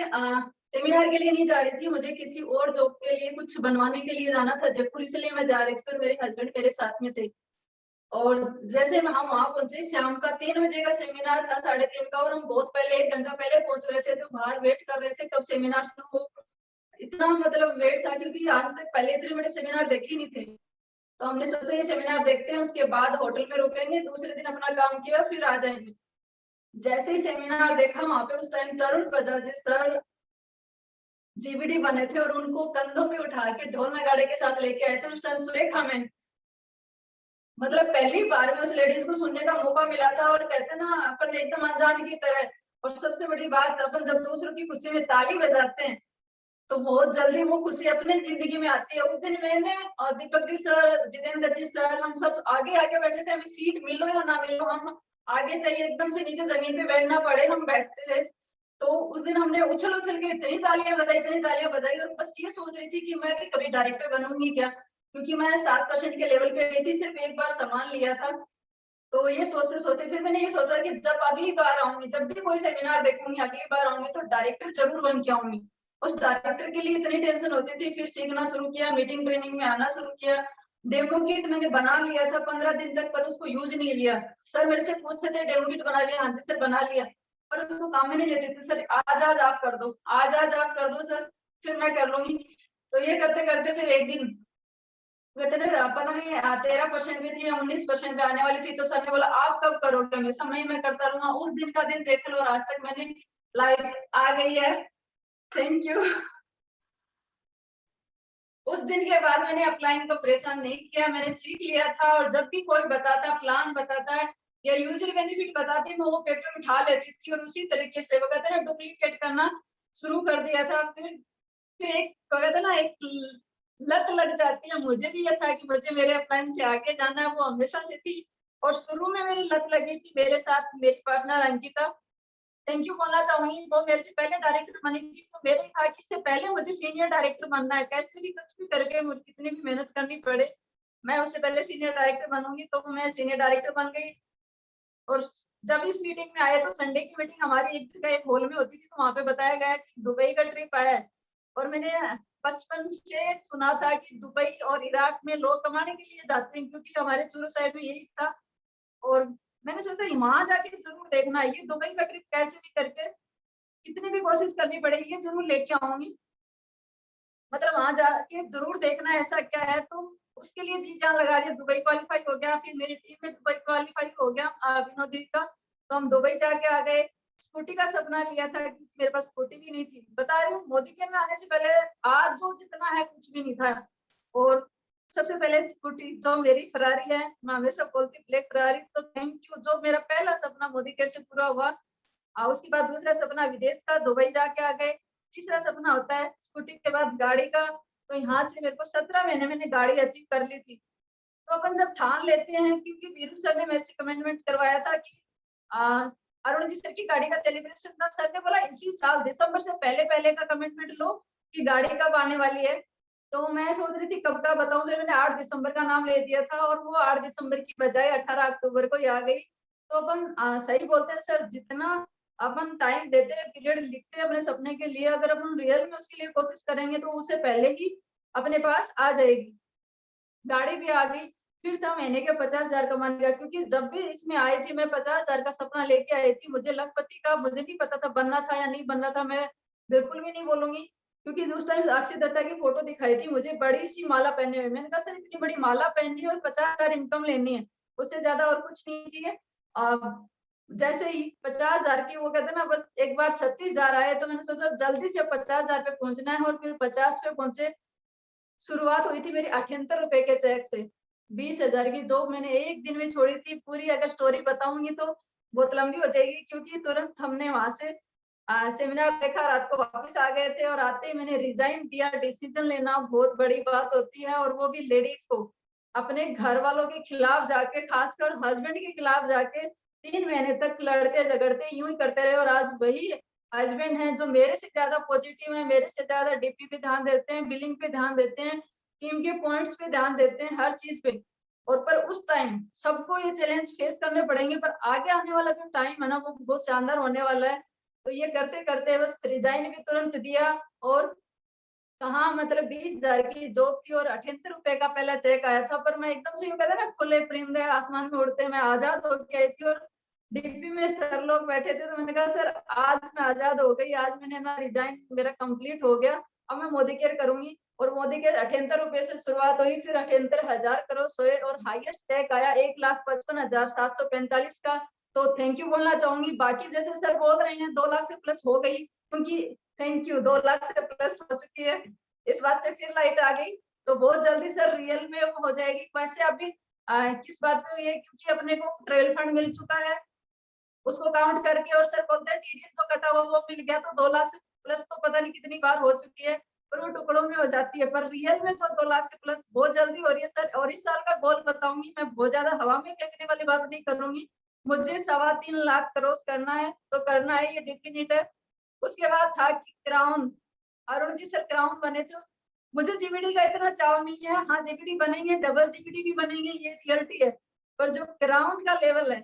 सेमिनार के लिए नहीं जा रही थी, मुझे किसी और जॉब के लिए कुछ बनवाने के लिए जाना था जयपुर, इसलिए मैं जा रही थी। फिर मेरे हस्बैंड मेरे साथ में थे। और जैसे हम वहां पहुंचे, शाम का 3 बजे का सेमिनार था, 3:30 का, और हम बहुत पहले 1 घंटा पहले पहुंच रहे थे, तो बाहर वेट कर रहे थे कब सेमिनार शुरू हो। इतना मतलब वेट था, क्योंकि आज तक पहले इतने बड़े सेमिनार देखे नहीं थे। तो हमने सोचा ये सेमिनार देखते हैं, उसके बाद होटल में रुकेंगे, दूसरे दिन अपना काम किया फिर आ जाएंगे। जैसे ही सेमिनार देखा, वहां पे उस time Tarun Bajaj sir GBD बने थे, और उनको कंधों पे उठा के ढोल नगाड़े के साथ लेके आए थे। उस टाइम सुरेखा में, मतलब पहली बार में उस लेडीज को सुनने का मौका मिला था। और कहते ना, अपन एकदम अनजान की तरह। और सबसे बड़ी बात, अपन जब दूसरों की खुशी में ताली बजाते हैं तो बहुत जल्दी वो खुशी अपने जिंदगी में आती है। उस दिन मैंने और दीपक जी सर, जितेंद्र जी सर, हम सब आगे आगे बैठे थे, हमें सीट मिलो या ना मिलो, हम आगे चाहिए, एकदम से नीचे जमीन पे बैठना पड़े, हम बैठते थे। तो उस दिन हमने उछल उछल के इतनी तालियां बजाई, और बस ये सोच रही थी कि मैं भी कभी डायरेक्टर बनूंगी क्या। क्योंकि मैं 7% के लेवल पे गई थी, सिर्फ एक बार सामान लिया था। तो ये सोचते सोचते फिर मैंने ये सोचा कि जब अगली बार आऊंगी, जब भी कोई सेमिनार देखूंगी, अगली बार आऊंगी तो डायरेक्टर जरूर बन के आऊंगी। उस डायरेक्टर के लिए इतनी टेंशन होती थी, फिर सीखना शुरू किया, मीटिंग ट्रेनिंग में आना शुरू किया। डेमो किट मैंने बना लिया था 15 दिन तक, पर उसको यूज नहीं लिया। सर मेरे से पूछते थे डेमो किट बना लिया? हाँ जी सर बना लिया, पर उसको काम में नहीं लेते थे। सर आज आप कर दो, आज आप कर दो सर, फिर मैं कर लूंगी। तो ये करते करते फिर एक दिन कहते थे पता नहीं 13% में थी या 19% में आने वाली थी, तो सर ने बोला आप कब करोगे? हमेशा नहीं, मैं करता रहूंगा। उस दिन का दिन देख लो और आज तक मैंने लाइट आ गई है। Thank you. उस दिन के बाद मैंने अपलाइन को परेशान नहीं किया, मैंने सीख लिया था। और जब भी कोई बताता, प्लान बताता है या यूजर बेनिफिट बताती, मैं वो पेपर उठा लेती थी और उसी तरीके से वो कहते हैं ना डुप्लीकेट करना शुरू कर दिया था। फिर एक कहते ना एक लत लग जाती है। मुझे भी ये था कि मुझे मेरे अपलाइन से आगे जाना है, वो हमेशा से थी। और शुरू में मेरी लत लगी थी, मेरे साथ मेरी पार्टनर अंकिता, थैंक यू बोलना चाहूंगी। वो मेरे से पहले डायरेक्टर बनी थी, तो मेरे था कि इससे पहले मुझे सीनियर डायरेक्टर बनना है, कैसे भी कुछ भी करके मुझे कितनी भी मेहनत करनी पड़े, मैं उससे पहले सीनियर डायरेक्टर बनूंगी। तो मैं सीनियर डायरेक्टर बन गई। और जब इस मीटिंग में आए तो संडे की मीटिंग हमारी एक जगह एक हॉल में होती थी, तो वहां पे बताया गया कि दुबई का ट्रिप आया है। और मैंने बचपन से सुना था कि दुबई और इराक में लोग कमाने के लिए जाते हैं, क्योंकि हमारे चूरू साइड में यही था। और मैंने सोचा वहां जाके जरूर देखना है, ये दुबई का ट्रिप कैसे भी करके कितनी भी कोशिश करनी पड़ेगी, ये जरूर लेके आऊंगी। मतलब वहां जाके जरूर देखना ऐसा क्या है। तो उसके लिए जी जान लगा रही है। दुबई क्वालिफाई हो गया, फिर मेरी टीम में दुबई क्वालिफाई हो गया विनोद दी का, तो हम दुबई जाके आ गए। स्कूटी का सपना लिया था, मेरे पास स्कूटी भी नहीं थी। बता रही हूँ मोदी केयर में आने से पहले आज जो जितना है कुछ भी नहीं था। और सबसे पहले स्कूटी जो मेरी फरारी है, मैं हमेशा बोलती ब्लैक फरारी। तो थैंक यू, जो मेरा पहला सपना मोदी केयर से पूरा हुआ। उसके बाद दूसरा सपना विदेश का, दुबई जाके आ गए। तीसरा सपना होता है स्कूटी के बाद गाड़ी का। तो यहाँ से मेरे को 17 महीने मैंने गाड़ी अचीव कर ली थी। तो अपन जब ठान लेते हैं, क्योंकि वीरू सर ने मेरे से कमिटमेंट करवाया था कि अरुण जी सर की गाड़ी का सेलिब्रेशन था। सर ने बोला इसी साल दिसंबर से पहले पहले का कमिटमेंट लो कि गाड़ी कब आने वाली है। तो मैं सोच रही थी कब का बताऊं, फिर मैंने 8 दिसंबर का नाम ले दिया था, और वो 8 दिसंबर की बजाय 18 अक्टूबर को ही आ गई। तो अपन सही बोलते हैं सर, जितना अपन टाइम देते हैं, पीरियड लिखते हैं अपने सपने के लिए, अगर अपन रियल में उसके लिए कोशिश करेंगे तो उससे पहले ही अपने पास आ जाएगी। गाड़ी भी आ गई। फिर था महीने के 50,000 कमाने का, क्योंकि जब भी इसमें आई थी मैं 50,000 का सपना लेके आई थी। मुझे लखपति का मुझे नहीं पता था बनना था या नहीं बनना था, मैं बिल्कुल भी नहीं बोलूंगी। क्योंकि उस टाइम अक्षय दत्ता की फोटो दिखाई थी मुझे बड़ी सी माला पहने हुए। मैंने कहा सर इतनी बड़ी माला पहननी है और 50,000 इनकम लेनी है, उससे ज्यादा और कुछ नहीं चाहिए। जैसे ही 50,000 की वो कहते ना बस एक बार 36,000 आए, तो मैंने सोचा जल्दी से 50,000 पे पहुंचना है, और फिर 50 पे पहुंचे। शुरुआत हुई थी मेरी 78 रुपए के चेक से। 20,000 की जॉब मैंने एक दिन में छोड़ी थी। पूरी अगर स्टोरी बताऊंगी तो बहुत लंबी हो जाएगी, क्योंकि तुरंत हमने वहां से सेमिनार देखा, रात को वापस आ गए थे, और आते ही मैंने रिजाइन दिया। डिसीजन लेना बहुत बड़ी बात होती है, और वो भी लेडीज को अपने घर वालों के खिलाफ जाके, खासकर हस्बैंड के खिलाफ जाके 3 महीने तक लड़ते झगड़ते यूं ही करते रहे। और आज वही हस्बैंड हैं जो मेरे से ज्यादा पॉजिटिव है, मेरे से ज्यादा डीपी पे ध्यान देते हैं, बिलिंग पे ध्यान देते हैं, टीम के पॉइंट्स पे ध्यान देते हैं, हर चीज पे। और पर उस टाइम सबको ये चैलेंज फेस करने पड़ेंगे, पर आगे आने वाला जो टाइम है ना वो बहुत शानदार होने वाला है। तो ये करते करते बस रिजाइन भी तुरंत दिया। और कहा मतलब 20,000 की जॉब थी और 78 रुपए का पहला चेक आया था। पर मैं एकदम से यूं कहते ना खुले परिंदे आसमान में उड़ते, मैं आजाद हो के आई थी। और डीपी में सर लोग बैठे थे, तो मैंने कहा सर आज मैं आजाद हो गई, आज मैंने ना रिजाइन मेरा कंप्लीट हो गया, अब मैं मोदी केयर करूंगी। और मोदी केयर 78 रुपए से शुरुआत हुई, फिर 78,000 करोड़ सोए, और हाईएस्ट चेक आया 1,55,745 का। तो थैंक यू बोलना चाहूंगी। बाकी जैसे सर बोल रहे हैं 2 लाख से प्लस हो गई, क्योंकि थैंक यू 2 लाख से प्लस हो चुकी है। इस बात पे फिर लाइट आ गई। तो बहुत जल्दी सर रियल में वो हो जाएगी। वैसे अभी किस बात पे ये, क्योंकि अपने को ट्रेल फंड मिल चुका है, उसको काउंट करके, और सर बोलते हैं टीडीएस तो कटा हुआ वो मिल गया, तो 2 लाख से प्लस तो पता नहीं कितनी बार हो चुकी है, पर वो टुकड़ों में हो जाती है। पर रियल में तो 2 लाख से प्लस बहुत जल्दी हो रही है सर। और इस साल का गोल बताऊंगी, मैं बहुत ज्यादा हवा में फेंकने वाली बात नहीं करूंगी। मुझे 3.25 लाख क्रॉस करना है, तो करना है, ये डेफिनेट है। उसके बाद था कि crown, Arun ji sir crown बने थे, मुझे जीबीडी का इतना चाव नहीं है। हाँ, जीबीडी बनेंगे, डबल जीबीडी भी बनेंगे, ये रियलिटी है। पर जो क्राउन का लेवल है,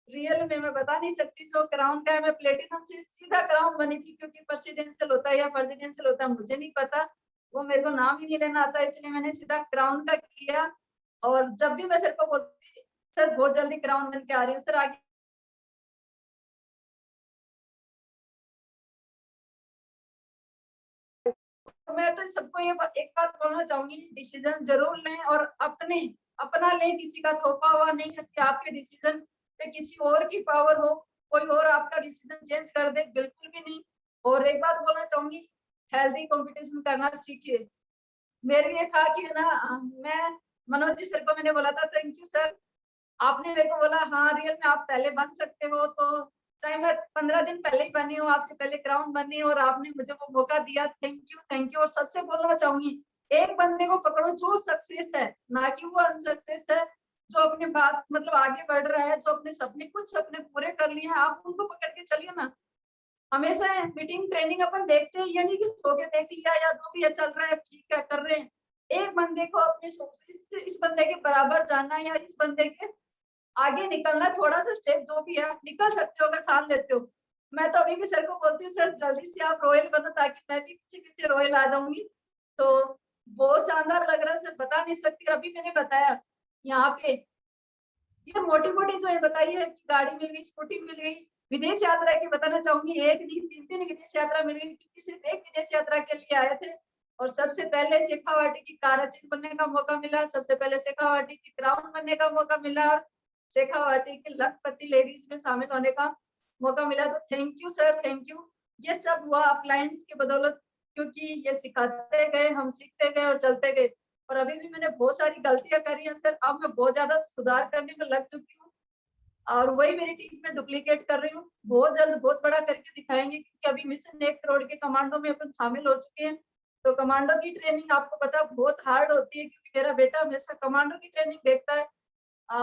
रियल में मैं बता नहीं सकती। जो क्राउन का है, मैं प्लेटिनम से सीधा क्राउन बनी थी, क्योंकि प्रेसिडेंशियल होता है या प्रेसिडेंशियल होता है मुझे नहीं पता, वो मेरे को नाम ही नहीं लेना आता, इसलिए मैंने सीधा क्राउन का किया। और जब भी मैं सर को बोलती, सर बहुत जल्दी क्राउन बन के आ रही हूँ, सर आगे तो मैं तो सबको ये एक बात बोलना चाहूंगी, डिसीजन जरूर लें और अपना लें, किसी का थोपा हुआ नहीं है कि आपके डिसीजन पे किसी और की पावर हो, कोई और आपका डिसीजन चेंज कर दे, बिल्कुल भी नहीं। और एक बात बोलना चाहूंगी, हेल्दी कंपटीशन करना सीखिए। मेरे ये था कि ना, मैं मनोज जी सर को मैंने बोला था, थैंक यू सर, आपने मेरे को बोला हाँ रियल में आप पहले बन सकते हो, तो चाहे मैं 15 दिन पहले ही बनी हूँ, आपसे पहले क्राउन बनी हूँ, और आपने मुझे वो मौका दिया, थैंक यू थैंक यू। और सबसे बोलना चाहूंगी, एक बंदे को पकड़ो जो सक्सेस है, ना कि वो अनसक्सेस है, जो अपनी बात मतलब आगे बढ़ रहा है, जो अपने सपने कुछ सपने पूरे कर लिए हैं, आप उनको पकड़ के चलिए ना। हमेशा मीटिंग ट्रेनिंग अपन देखते हैं, ये नहीं कि सो के देख लिया या जो भी है चल रहा है ठीक है कर रहे हैं। एक बंदे को अपने इस बंदे के बराबर जानना या इस बंदे के आगे निकलना, थोड़ा सा स्टेप जो भी है निकल सकते हो अगर ठान लेते हो। मैं तो अभी भी सर को बोलती हूँ, सर जल्दी से आप रॉयल बनो ताकि मैं भी पीछे पीछे रॉयल आ जाऊंगी। तो बहुत शानदार लग रहा है सर, बता नहीं सकती। अभी मैंने बताया यहाँ पे ये मोटी मोटी जो है बताई है कि गाड़ी मिल गई, स्कूटी मिल गई, विदेश यात्रा की बताना चाहूंगी, एक नहीं 3 विदेश यात्रा मिल गई, क्योंकि सिर्फ एक विदेश यात्रा के लिए आए थे। और सबसे पहले शेखावाटी की काराचीन बनने का मौका मिला, सबसे पहले शेखावाटी की क्राउन बनने का मौका मिला, और शेखावाटी के लखपति लेडीज में शामिल होने का मौका मिला। तो thank you sir, thank you. ये सब हुआ अपलायंस की बदौलत, क्योंकि ये सिखाते गए, हम सीखते गए और चलते गए। और अभी भी मैंने बहुत सारी गलतियां करी हैं सर, अब मैं बहुत ज्यादा सुधार करने में लग चुकी हूँ, और वही मेरी टीम में डुप्लीकेट कर रही हूँ। बहुत जल्द बहुत बड़ा करके दिखाएंगे, क्योंकि अभी मिशन 1 करोड़ के कमांडो में अपन शामिल हो चुके हैं। तो कमांडो की ट्रेनिंग आपको पता बहुत हार्ड होती है, क्योंकि मेरा बेटा हमेशा कमांडो की ट्रेनिंग देखता है,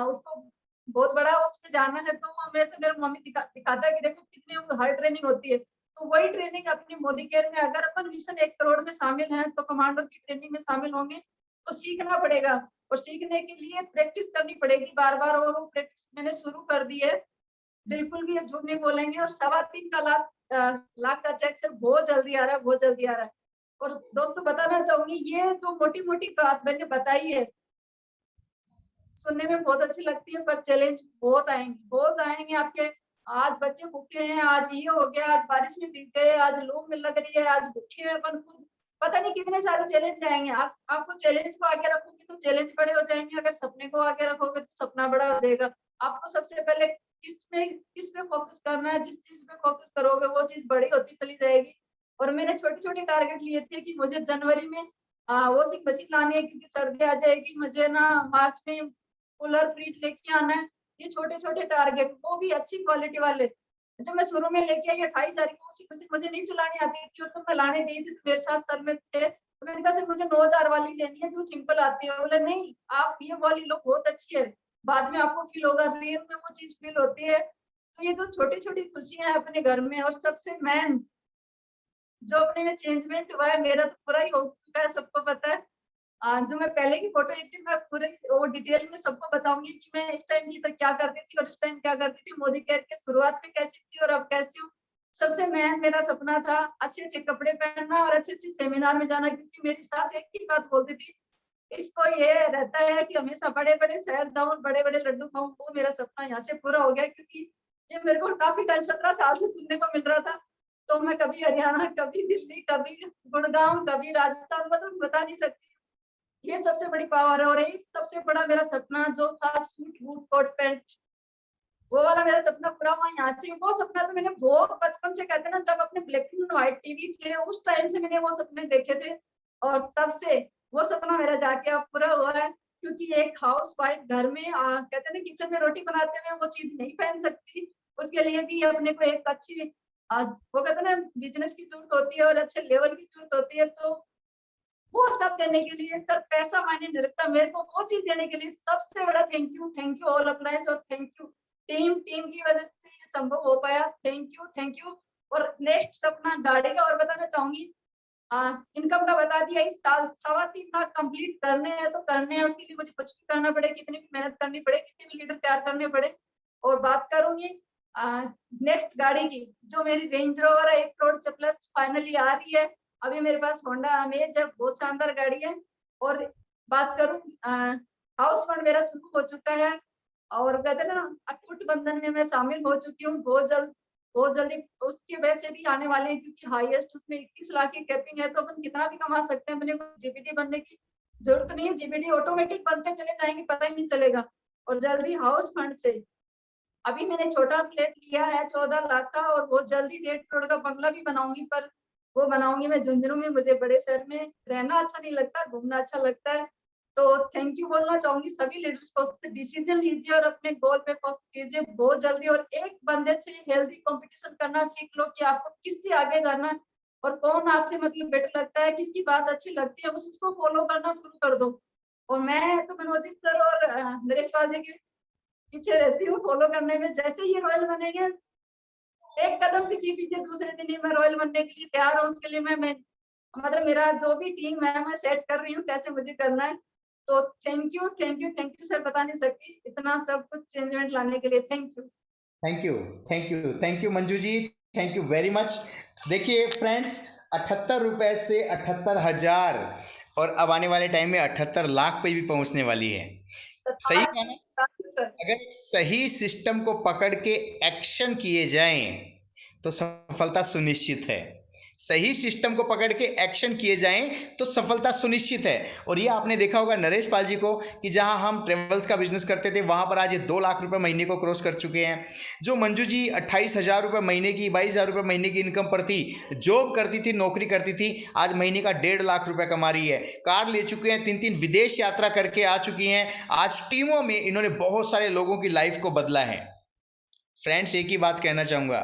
उसको बहुत बड़ा उसमें जाना है, तो वो हमेशा मेरा मम्मी दिखाता है कि देखो कितनी हार्ड ट्रेनिंग होती है। तो वही ट्रेनिंग अपनी मोदी केयर में, अगर अपन मिशन 1 करोड़ में शामिल हैं तो कमांडो की ट्रेनिंग में शामिल होंगे, तो सीखना पड़ेगा। और सीखने के लिए प्रैक्टिस करनी पड़ेगी बार बार, और वो प्रैक्टिस मैंने शुरू कर दी है, बिल्कुल भी अब झूठ नहीं बोलेंगे। और 3.25 लाख का चेक सर बहुत जल्दी आ रहा है, बहुत जल्दी आ रहा है। और दोस्तों बताना चाहूंगी, ये जो मोटी मोटी बात मैंने बताई है सुनने में बहुत अच्छी लगती है, पर चैलेंज बहुत आएंगे आपके। आज बच्चे भूखे हैं, आज ये हो गया, आज बारिश में भीग गए, आज लू में लग रही है, आज भूखे हैं अपन खुद, पता नहीं कितने सारे चैलेंज आएंगे। आपको चैलेंज को आगे रखोगे तो चैलेंज बड़े हो जाएंगे, अगर सपने को आगे रखोगे तो सपना बड़ा हो जाएगा। आपको सबसे पहले किस पे फोकस करना है, जिस चीज पे फोकस करोगे वो चीज बड़ी होती चली जाएगी। और मैंने छोटे छोटे टारगेट लिए थे कि मुझे जनवरी में वॉशिंग मशीन लानी है, क्योंकि सर्दी आ जाएगी, मुझे ना मार्च में कूलर फ्रिज लेके आना है। ये छोटे छोटे टारगेट, वो भी अच्छी क्वालिटी वाले। जब मैं शुरू में लेके आई 28 तारीख को वॉशिंग मशीन, मुझे नहीं चलानी आती थी, और तो मैं लाने दी थी, तो मेरे साथ सर में थे, तो मैंने कहा सर मुझे 9,000 वाली लेनी है जो सिंपल आती है। बोले नहीं, आप ये वाली लो, बहुत अच्छी है, बाद में आपको फील होगा, रियल में वो चीज फील होती है। तो ये जो छोटी छोटी खुशियां हैं अपने घर में। और सबसे मेन जो अपने में चेंजमेंट हुआ है, मेरा तो पूरा ही हो चुका है, सबको पता है। जो मैं पहले की फोटो देखती मैं पूरे वो डिटेल में सबको बताऊंगी कि मैं इस टाइम की तो क्या करती थी और इस टाइम क्या करती थी, मोदी केयर के शुरुआत में कैसी थी और अब कैसी हूँ। सबसे मेरा सपना था अच्छे अच्छे कपड़े पहनना और अच्छे अच्छे सेमिनार में जाना, क्योंकि मेरी सास एक ही बात बोलती थी, इसको ये रहता है कि हमेशा बड़े बड़े शहर जाऊं, बड़े बड़े लड्डू खाऊं। वो मेरा सपना यहाँ से पूरा हो गया, क्योंकि ये मेरे को काफी टाइम 17 साल से सुनने को मिल रहा था। तो मैं कभी हरियाणा, कभी दिल्ली, कभी गुड़गांव, कभी राजस्थान, मतलब बता नहीं सकती। ये सबसे बड़ी पावर है। और एक सबसे बड़ा मेरा सपना जो था सूट बूट कोट पैंट, वो वाला मेरा सपना पूरा हुआ यहाँ से। वो सपना तो मैंने बहुत बचपन से, कहते ना जब अपने ब्लैक एंड व्हाइट टीवी थे उस टाइम से मैंने वो सपने देखे थे, और तब से वो सपना मेरा जाके अब पूरा हुआ है। क्योंकि एक हाउस वाइफ घर में कहते ना किचन में रोटी बनाते हुए वो चीज नहीं पहन सकती, उसके लिए भी अपने को एक अच्छी वो कहते ना बिजनेस की जरूरत होती है और अच्छे लेवल की जरूरत होती है। तो वो सब देने के लिए सर पैसा मायने नहीं रखता, मेरे को वो चीज देने के लिए सबसे बड़ा थैंक यू ऑल अप्लायंस, और थैंक यू टीम की वजह से ये संभव हो पाया। Thank you. और नेक्स्ट सपना गाड़ी का और बताना चाहूंगी। इनकम का बता दिया, इस साल 3.25 लाख कंप्लीट करने हैं तो करने हैं, उसके लिए मुझे कुछ भी करना पड़े, कितनी भी मेहनत करनी पड़े, कितने भी लीडर तैयार करने पड़े। और बात करूंगी नेक्स्ट गाड़ी की, जो मेरी रेंज रोवर है 1 करोड़ से प्लस फाइनली आ रही है। अभी मेरे पास होंडा अमेज है, बहुत शानदार गाड़ी है। और बात करूं हाउस फंड मेरा शुरू हो चुका है, और कहते हैं ना अटूट बंधन में मैं शामिल हो चुकी हूँ। बहुत जल्दी उसके वजह से भी आने वाले हैं, क्योंकि हाईएस्ट उसमें 21 लाख की कैपिंग है, तो अपन कितना भी कमा सकते हैं, अपने को जीपीटी बनने की जरूरत नहीं है, जीपीटी ऑटोमेटिक बनते चले जाएंगे, पता ही नहीं चलेगा। और जल्दी हाउस फंड से अभी मैंने छोटा फ्लैट लिया है 14 लाख का, और बहुत जल्दी 1.5 करोड़ का बंगला भी बनाऊंगी, पर वो बनाऊंगी मैं झुंझुनू में। मुझे बड़े शहर में रहना अच्छा नहीं लगता, घूमना अच्छा लगता है। तो थैंक यू बोलना चाहूंगी सभी लीडर्स को, डिसीजन लीजिए और अपने गोल पे फोकस कीजिए बहुत जल्दी। और एक बंदे से हेल्दी कंपटीशन करना सीख लो कि आपको किससे आगे जाना है और कौन आपसे मतलब बेटर लगता है, किसकी बात अच्छी लगती है, बस उसको फॉलो करना शुरू कर दो। और मैं तो मनोज सर और नरेश पाल जी के पीछे रहती हूँ फॉलो करने में। जैसे ही रॉयल बनेंगे, एक कदम पीछे पीछे दूसरे दिन ही मैं रॉयल बनने के लिए तैयार हूँ। उसके लिए मैं मतलब मेरा जो भी टीम है मैं सेट कर रही हूँ कैसे मुझे करना है। तो थैंक यू सर, बता नहीं सकती इतना सब कुछ चेंजमेंट लाने के लिए। Thank you Manju ji, thank you very much. देखिए फ्रेंड्स, 78 रुपए से 78,000 और अब आने वाले टाइम में 78 लाख पे भी पहुंचने वाली है। सही कहा ना? अगर सही सिस्टम को पकड़ के एक्शन किए जाएं तो सफलता सुनिश्चित है। सही सिस्टम को पकड़ के एक्शन किए जाएं तो सफलता सुनिश्चित है। और ये आपने देखा होगा नरेश पाल जी को कि जहां हम ट्रेवल्स का बिजनेस करते थे वहां पर आज ये 2 लाख रुपए महीने को क्रॉस कर चुके हैं। जो मंजू जी 28,000 रुपये महीने की, 22,000 रुपये महीने की इनकम पर थी, जॉब करती थी, नौकरी करती थी, आज महीने का 1.5 लाख रुपए कमा रही है। कार ले चुके हैं, 3 विदेश यात्रा करके आ चुकी हैं। आज टीमों में इन्होंने बहुत सारे लोगों की लाइफ को बदला है। फ्रेंड्स, एक ही बात कहना चाहूँगा,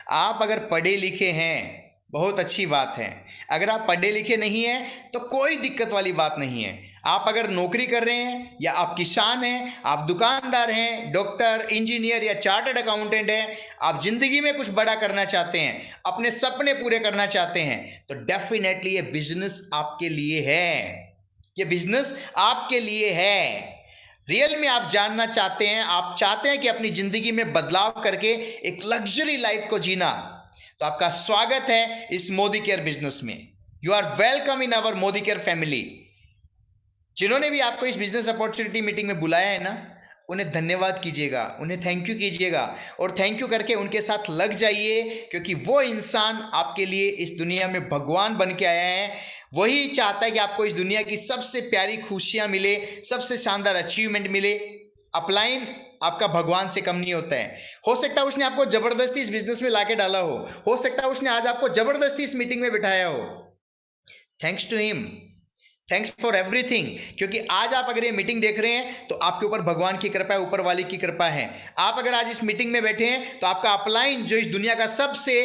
आप अगर पढ़े लिखे हैं बहुत अच्छी बात है। अगर आप पढ़े लिखे नहीं हैं तो कोई दिक्कत वाली बात नहीं है। आप अगर नौकरी कर रहे हैं या आप किसान हैं, आप दुकानदार हैं, डॉक्टर, इंजीनियर या चार्टर्ड अकाउंटेंट हैं, आप जिंदगी में कुछ बड़ा करना चाहते हैं, अपने सपने पूरे करना चाहते हैं, तो डेफिनेटली ये बिजनेस आपके लिए है। ये बिजनेस आपके लिए है। रियल में आप जानना चाहते हैं, आप चाहते हैं कि अपनी जिंदगी में बदलाव करके एक लग्जरी लाइफ को जीना, तो आपका स्वागत है इस मोदी केयर बिजनेस में। You are welcome in our Modi care family. जिन्होंने भी आपको इस बिजनेस अपॉर्चुनिटी मीटिंग में बुलाया है ना, उन्हें धन्यवाद कीजिएगा, उन्हें थैंक यू कीजिएगा और थैंक यू करके उनके साथ लग जाइए, क्योंकि वो इंसान आपके लिए इस दुनिया में भगवान बन के आया है। वही चाहता है कि आपको इस दुनिया की सबसे प्यारी खुशियां मिले, सबसे शानदार अचीवमेंट मिले। अपलाइन आपका भगवान से कम नहीं होता है। हो सकता है उसने आपको जबरदस्ती इस बिजनेस में लाके डाला हो सकता है उसने आज आपको जबरदस्ती इस मीटिंग में बिठाया हो। Thanks to him, thanks for everything. क्योंकि आज आप अगर ये मीटिंग देख रहे हैं तो आपके ऊपर भगवान की कृपा है, ऊपर वाले की कृपा है। आप अगर आज इस मीटिंग में बैठे हैं तो आपका अपलाइन, जो इस दुनिया का सबसे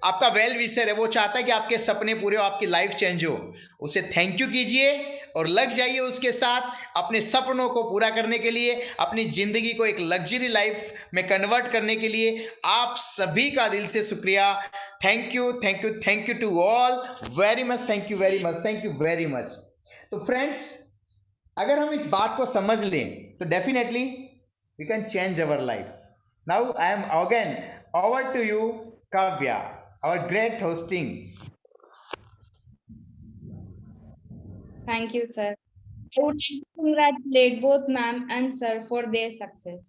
आपका वेल विशर है, वो चाहता है कि आपके सपने पूरे हो, आपकी लाइफ चेंज हो। उसे थैंक यू कीजिए और लग जाइए उसके साथ अपने सपनों को पूरा करने के लिए, अपनी जिंदगी को एक लग्जरी लाइफ में कन्वर्ट करने के लिए। आप सभी का दिल से शुक्रिया। Thank you to all very much. Thank you very much. तो फ्रेंड्स, अगर हम इस बात को समझ लें तो definitely we can change our life. Now I am again over to you Kavya, our great hosting. Thank you, sir. I would like to congratulate both ma'am and sir for their success.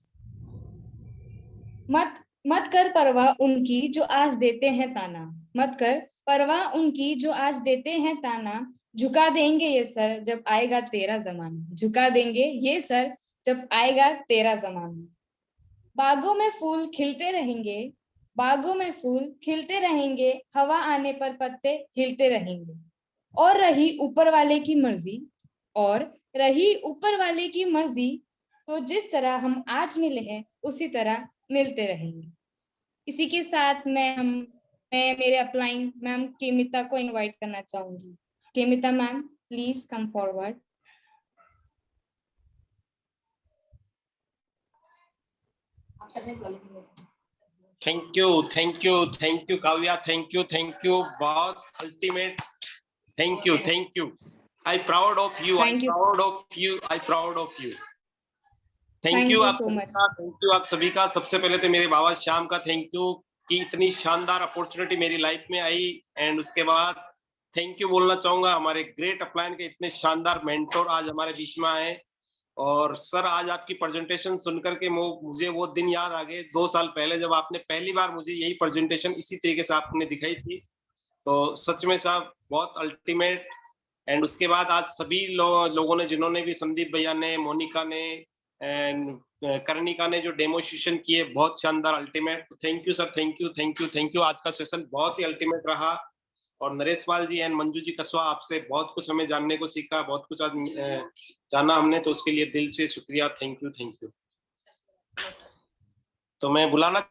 मत कर परवाह उनकी जो आज देते हैं ताना, मत कर परवाह उनकी जो आज देते हैं ताना, झुका देंगे ये सर जब आएगा तेरा जमाना, झुका देंगे ये सर जब आएगा तेरा जमाना। बागों में फूल खिलते रहेंगे, बागों में फूल खिलते रहेंगे, हवा आने पर पत्ते हिलते रहेंगे। और रही ऊपर वाले की मर्जी, और रही ऊपर वाले की मर्जी, तो जिस तरह हम आज मिले हैं उसी तरह मिलते रहेंगे। इसी के साथ मैं मेरे अपलाइन मैम केमिता को इनवाइट करना चाहूंगी। Kemita ma'am, please come forward. Thank you Kavya, thank you. बहुत ultimate Thank you, thank you. I proud of you. Thank I you. proud of you. I proud of you. Thank thank you you आप so सभी much. का, thank you आप सभी का। सबसे पहले तो मेरे बाबा श्याम का थैंक यू कि इतनी शानदार अपॉर्चुनिटी मेरी लाइफ में आई। एंड उसके बाद थैंक यू बोलना चाहूंगा हमारे ग्रेट अपलाइन के इतने शानदार मेंटोर आज हमारे बीच में आए। और सर आज आपकी प्रेजेंटेशन सुनकर के मुझे वो दिन याद आ गए 2 साल पहले जब आपने पहली बार मुझे यही प्रेजेंटेशन इसी तरीके से आपने दिखाई थी। तो सच में साहब बहुत अल्टीमेट। एंड उसके बाद आज सभी लोगों ने, जिन्होंने भी, संदीप भैया ने, मोनिका ने एंड कर्णिका ने जो डेमोस्ट्रेशन किए, बहुत शानदार ultimate. Thank you sir, thank you, thank you, thank you. आज का सेशन बहुत ही अल्टीमेट रहा। और नरेश पाल जी एंड मंजू जी कसवा, आपसे बहुत कुछ हमें जानने को सीखा, बहुत कुछ आज जाना हमने, तो उसके लिए दिल से शुक्रिया। Thank you, thank you. तो मैं बुलाना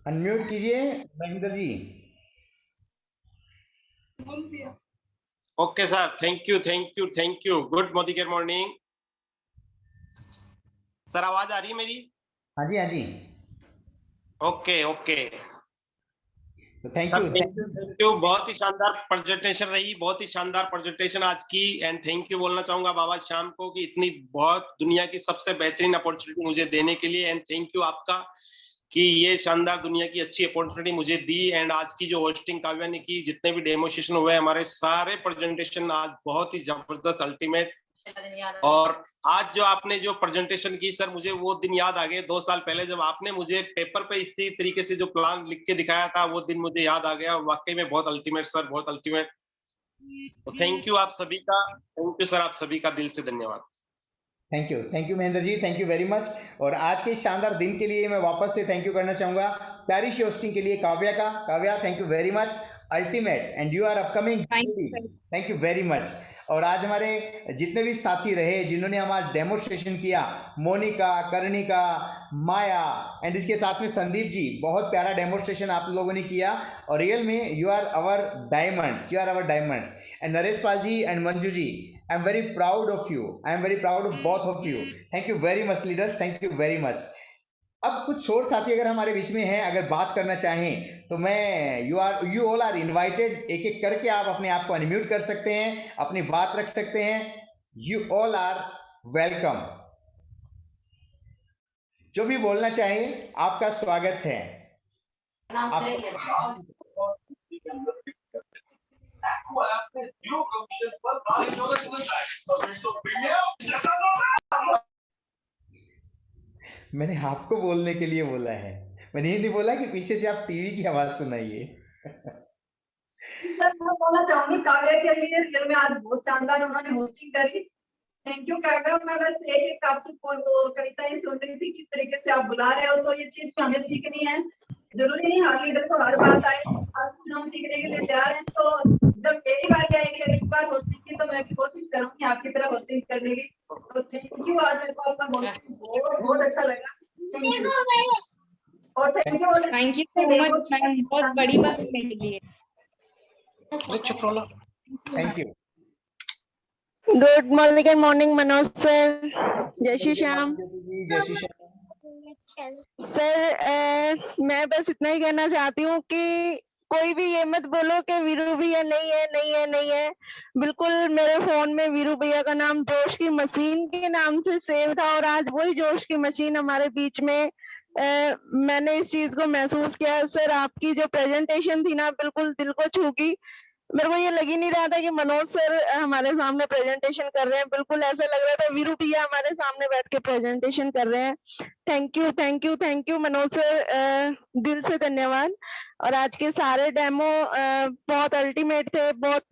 अनम्यूट कीजिए Mahendra ji. Okay sir, thank you, thank you, thank you. Good morning sir, आवाज आ रही है मेरी? हाँ जी, हाँ जी। Okay okay thank sir, you. Thank you. बहुत ही शानदार प्रेजेंटेशन रही, बहुत ही शानदार प्रेजेंटेशन आज की। एंड थैंक यू बोलना चाहूंगा बाबा श्याम को कि इतनी बहुत दुनिया की सबसे बेहतरीन अपॉर्चुनिटी मुझे देने के लिए। एंड थैंक यू आपका कि ये शानदार दुनिया की अच्छी अपॉर्चुनिटी मुझे दी। एंड आज की जो होस्टिंग काव्या ने की, जितने भी डेमोस्ट्रेशन हुए, हमारे सारे प्रेजेंटेशन आज बहुत ही जबरदस्त, अल्टीमेट। और आज जो आपने जो प्रेजेंटेशन की सर, मुझे वो दिन याद आ गए 2 साल पहले जब आपने मुझे पेपर पे इसी तरीके से जो प्लान लिख के दिखाया था, वो दिन मुझे याद आ गया। और वाकई में बहुत अल्टीमेट सर, बहुत अल्टीमेट। तो थैंक यू आप सभी का, थैंक यू सर, आप सभी का दिल से धन्यवाद। Thank you Mahendra ji, thank you very much. और आज के इस शानदार दिन के लिए मैं वापस से थैंक यू करना चाहूंगा प्यारी सी होस्टिंग के लिए काव्या का। Kavya, thank you very much, ultimate, and you are upcoming. Thank you very much. और आज हमारे जितने भी साथी रहे, जिन्होंने हमारा डेमोस्ट्रेशन किया, मोनिका, कर्णिका, माया, एंड इसके साथ में संदीप जी, बहुत प्यारा डेमोस्ट्रेशन आप लोगों ने किया। और रियल में you are our diamonds, you are our diamonds. And Naresh Pal ji and Manju ji, I am very proud of you. I am very proud of both of you. Thank you very much leaders. Thank you very much. अब कुछ और साथी अगर हमारे बीच में हैं, अगर बात करना चाहें तो मैं यू ऑल आर इनवाइटेड। एक एक करके आप अपने आप को अनम्यूट कर सकते हैं, अपनी बात रख सकते हैं। You all are welcome. जो भी बोलना चाहें, आपका स्वागत है। मैंने आपको बोलने के लिए बोला है, मैंने ये नहीं बोला कि पीछे से आप टीवी की आवाज सुनाइए। सर मैं बोलना चाहूंगी काव्या के लिए, रियल में आज बहुत शानदार उन्होंने होस्टिंग करी। Thank you Kavya. मैं बस एक आपकी कविता ही सुन रही थी, किस तरीके से आप बुला रहे हो, तो ये चीज हमें सीखनी है। जरूरी नहीं हर लीडर को हर बात आए, हर कुछ हम सीखने के लिए तैयार हैं। तो जब मेरी बारी आएगी अगली बार होस्टिंग की, तो मैं भी कोशिश करूंगी आपकी तरह होस्टिंग करने की। तो थैंक यू, आज मेरे को आपका बहुत अच्छा लगा। Thank you. और thank you so much ma'am, बहुत बड़ी बात मेरे लिए। Thank you. Good morning Manoj sir, जय श्री श्याम। जय श्री श्याम। सर मैं बस इतना ही कहना चाहती हूँ कि कोई भी ये मत बोलो कि वीरू भैया नहीं है। बिल्कुल मेरे फोन में वीरू भैया का नाम जोश की मशीन के नाम से सेव था, और आज वही जोश की मशीन हमारे बीच में। मैंने इस चीज को महसूस किया। सर आपकी जो प्रेजेंटेशन थी ना, बिल्कुल दिल को छू गई। मेरे को ये लग ही नहीं रहा था कि मनोज सर हमारे सामने प्रेजेंटेशन कर रहे हैं। बिल्कुल ऐसा लग रहा था वीरू भैया हमारे सामने बैठ के प्रेजेंटेशन कर रहे हैं। थैंक यू मनोज सर, दिल से धन्यवाद। और आज के सारे डेमो बहुत अल्टीमेट थे, बहुत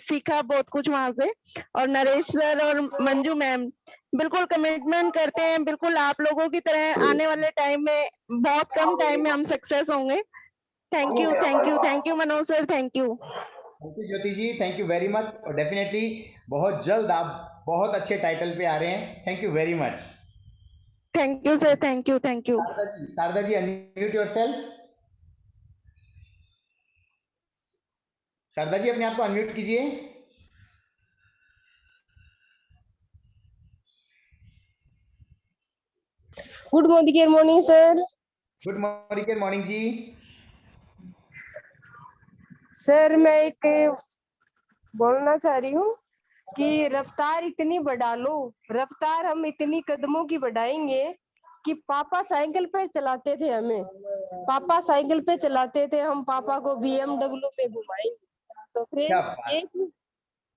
सीखा बहुत कुछ वहां से। और नरेश सर और मंजू मैम बिल्कुल कमिटमेंट करते हैं, बिल्कुल आप लोगों की तरह आने वाले टाइम में, बहुत कम टाइम में हम सक्सेस होंगे। Thank you Manoj sir, thank you Jyoti ji, thank you very much. और डेफिनेटली बहुत जल्द आप बहुत अच्छे टाइटल पे आ रहे हैं। Thank you very much. Thank you sir, thank you. Sharda ji unmute yourself. Sharda ji अपने आप को अनम्यूट कीजिए। Good morning sir. Good morning जी। सर मैं एक बोलना चाह रही हूँ कि रफ्तार इतनी बढ़ा लो, रफ्तार हम इतनी कदमों की बढ़ाएंगे कि पापा साइकिल पे चलाते थे, हमें पापा साइकिल पे चलाते थे, हम पापा को BMW में घुमाएंगे। तो क्या फ्रेंड्स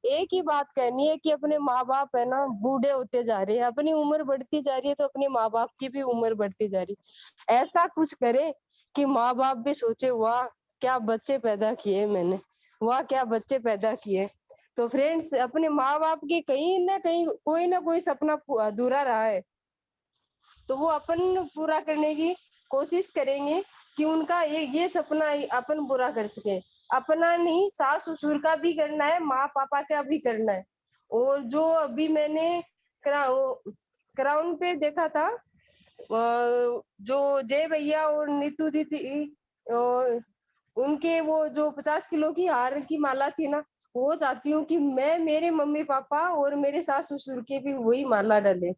एक ही बात कहनी है कि अपने माँ बाप है ना बूढ़े होते जा रहे हैं, अपनी उम्र बढ़ती जा रही है, तो अपने माँ बाप की भी उम्र बढ़ती जा रही है। ऐसा कुछ करे कि माँ बाप भी सोचे वाह क्या बच्चे पैदा किए मैंने, वाह क्या बच्चे पैदा किए। तो फ्रेंड्स अपने माँ बाप की कहीं ना कोई सपना अधूरा रहा है, तो वो अपन पूरा करने की कोशिश करेंगे कि उनका ये सपना अपन पूरा कर सके। अपना नहीं, सास ससुर का भी करना है, माँ पापा का भी करना है। और जो अभी मैंने क्राउन पे देखा था, जो जय भैया और नीतू दीदी, उनके वो जो 50 किलो की हार की माला थी ना, वो चाहती हूँ कि मैं मेरे मम्मी पापा और मेरे सास ससुर के भी वही माला डाले।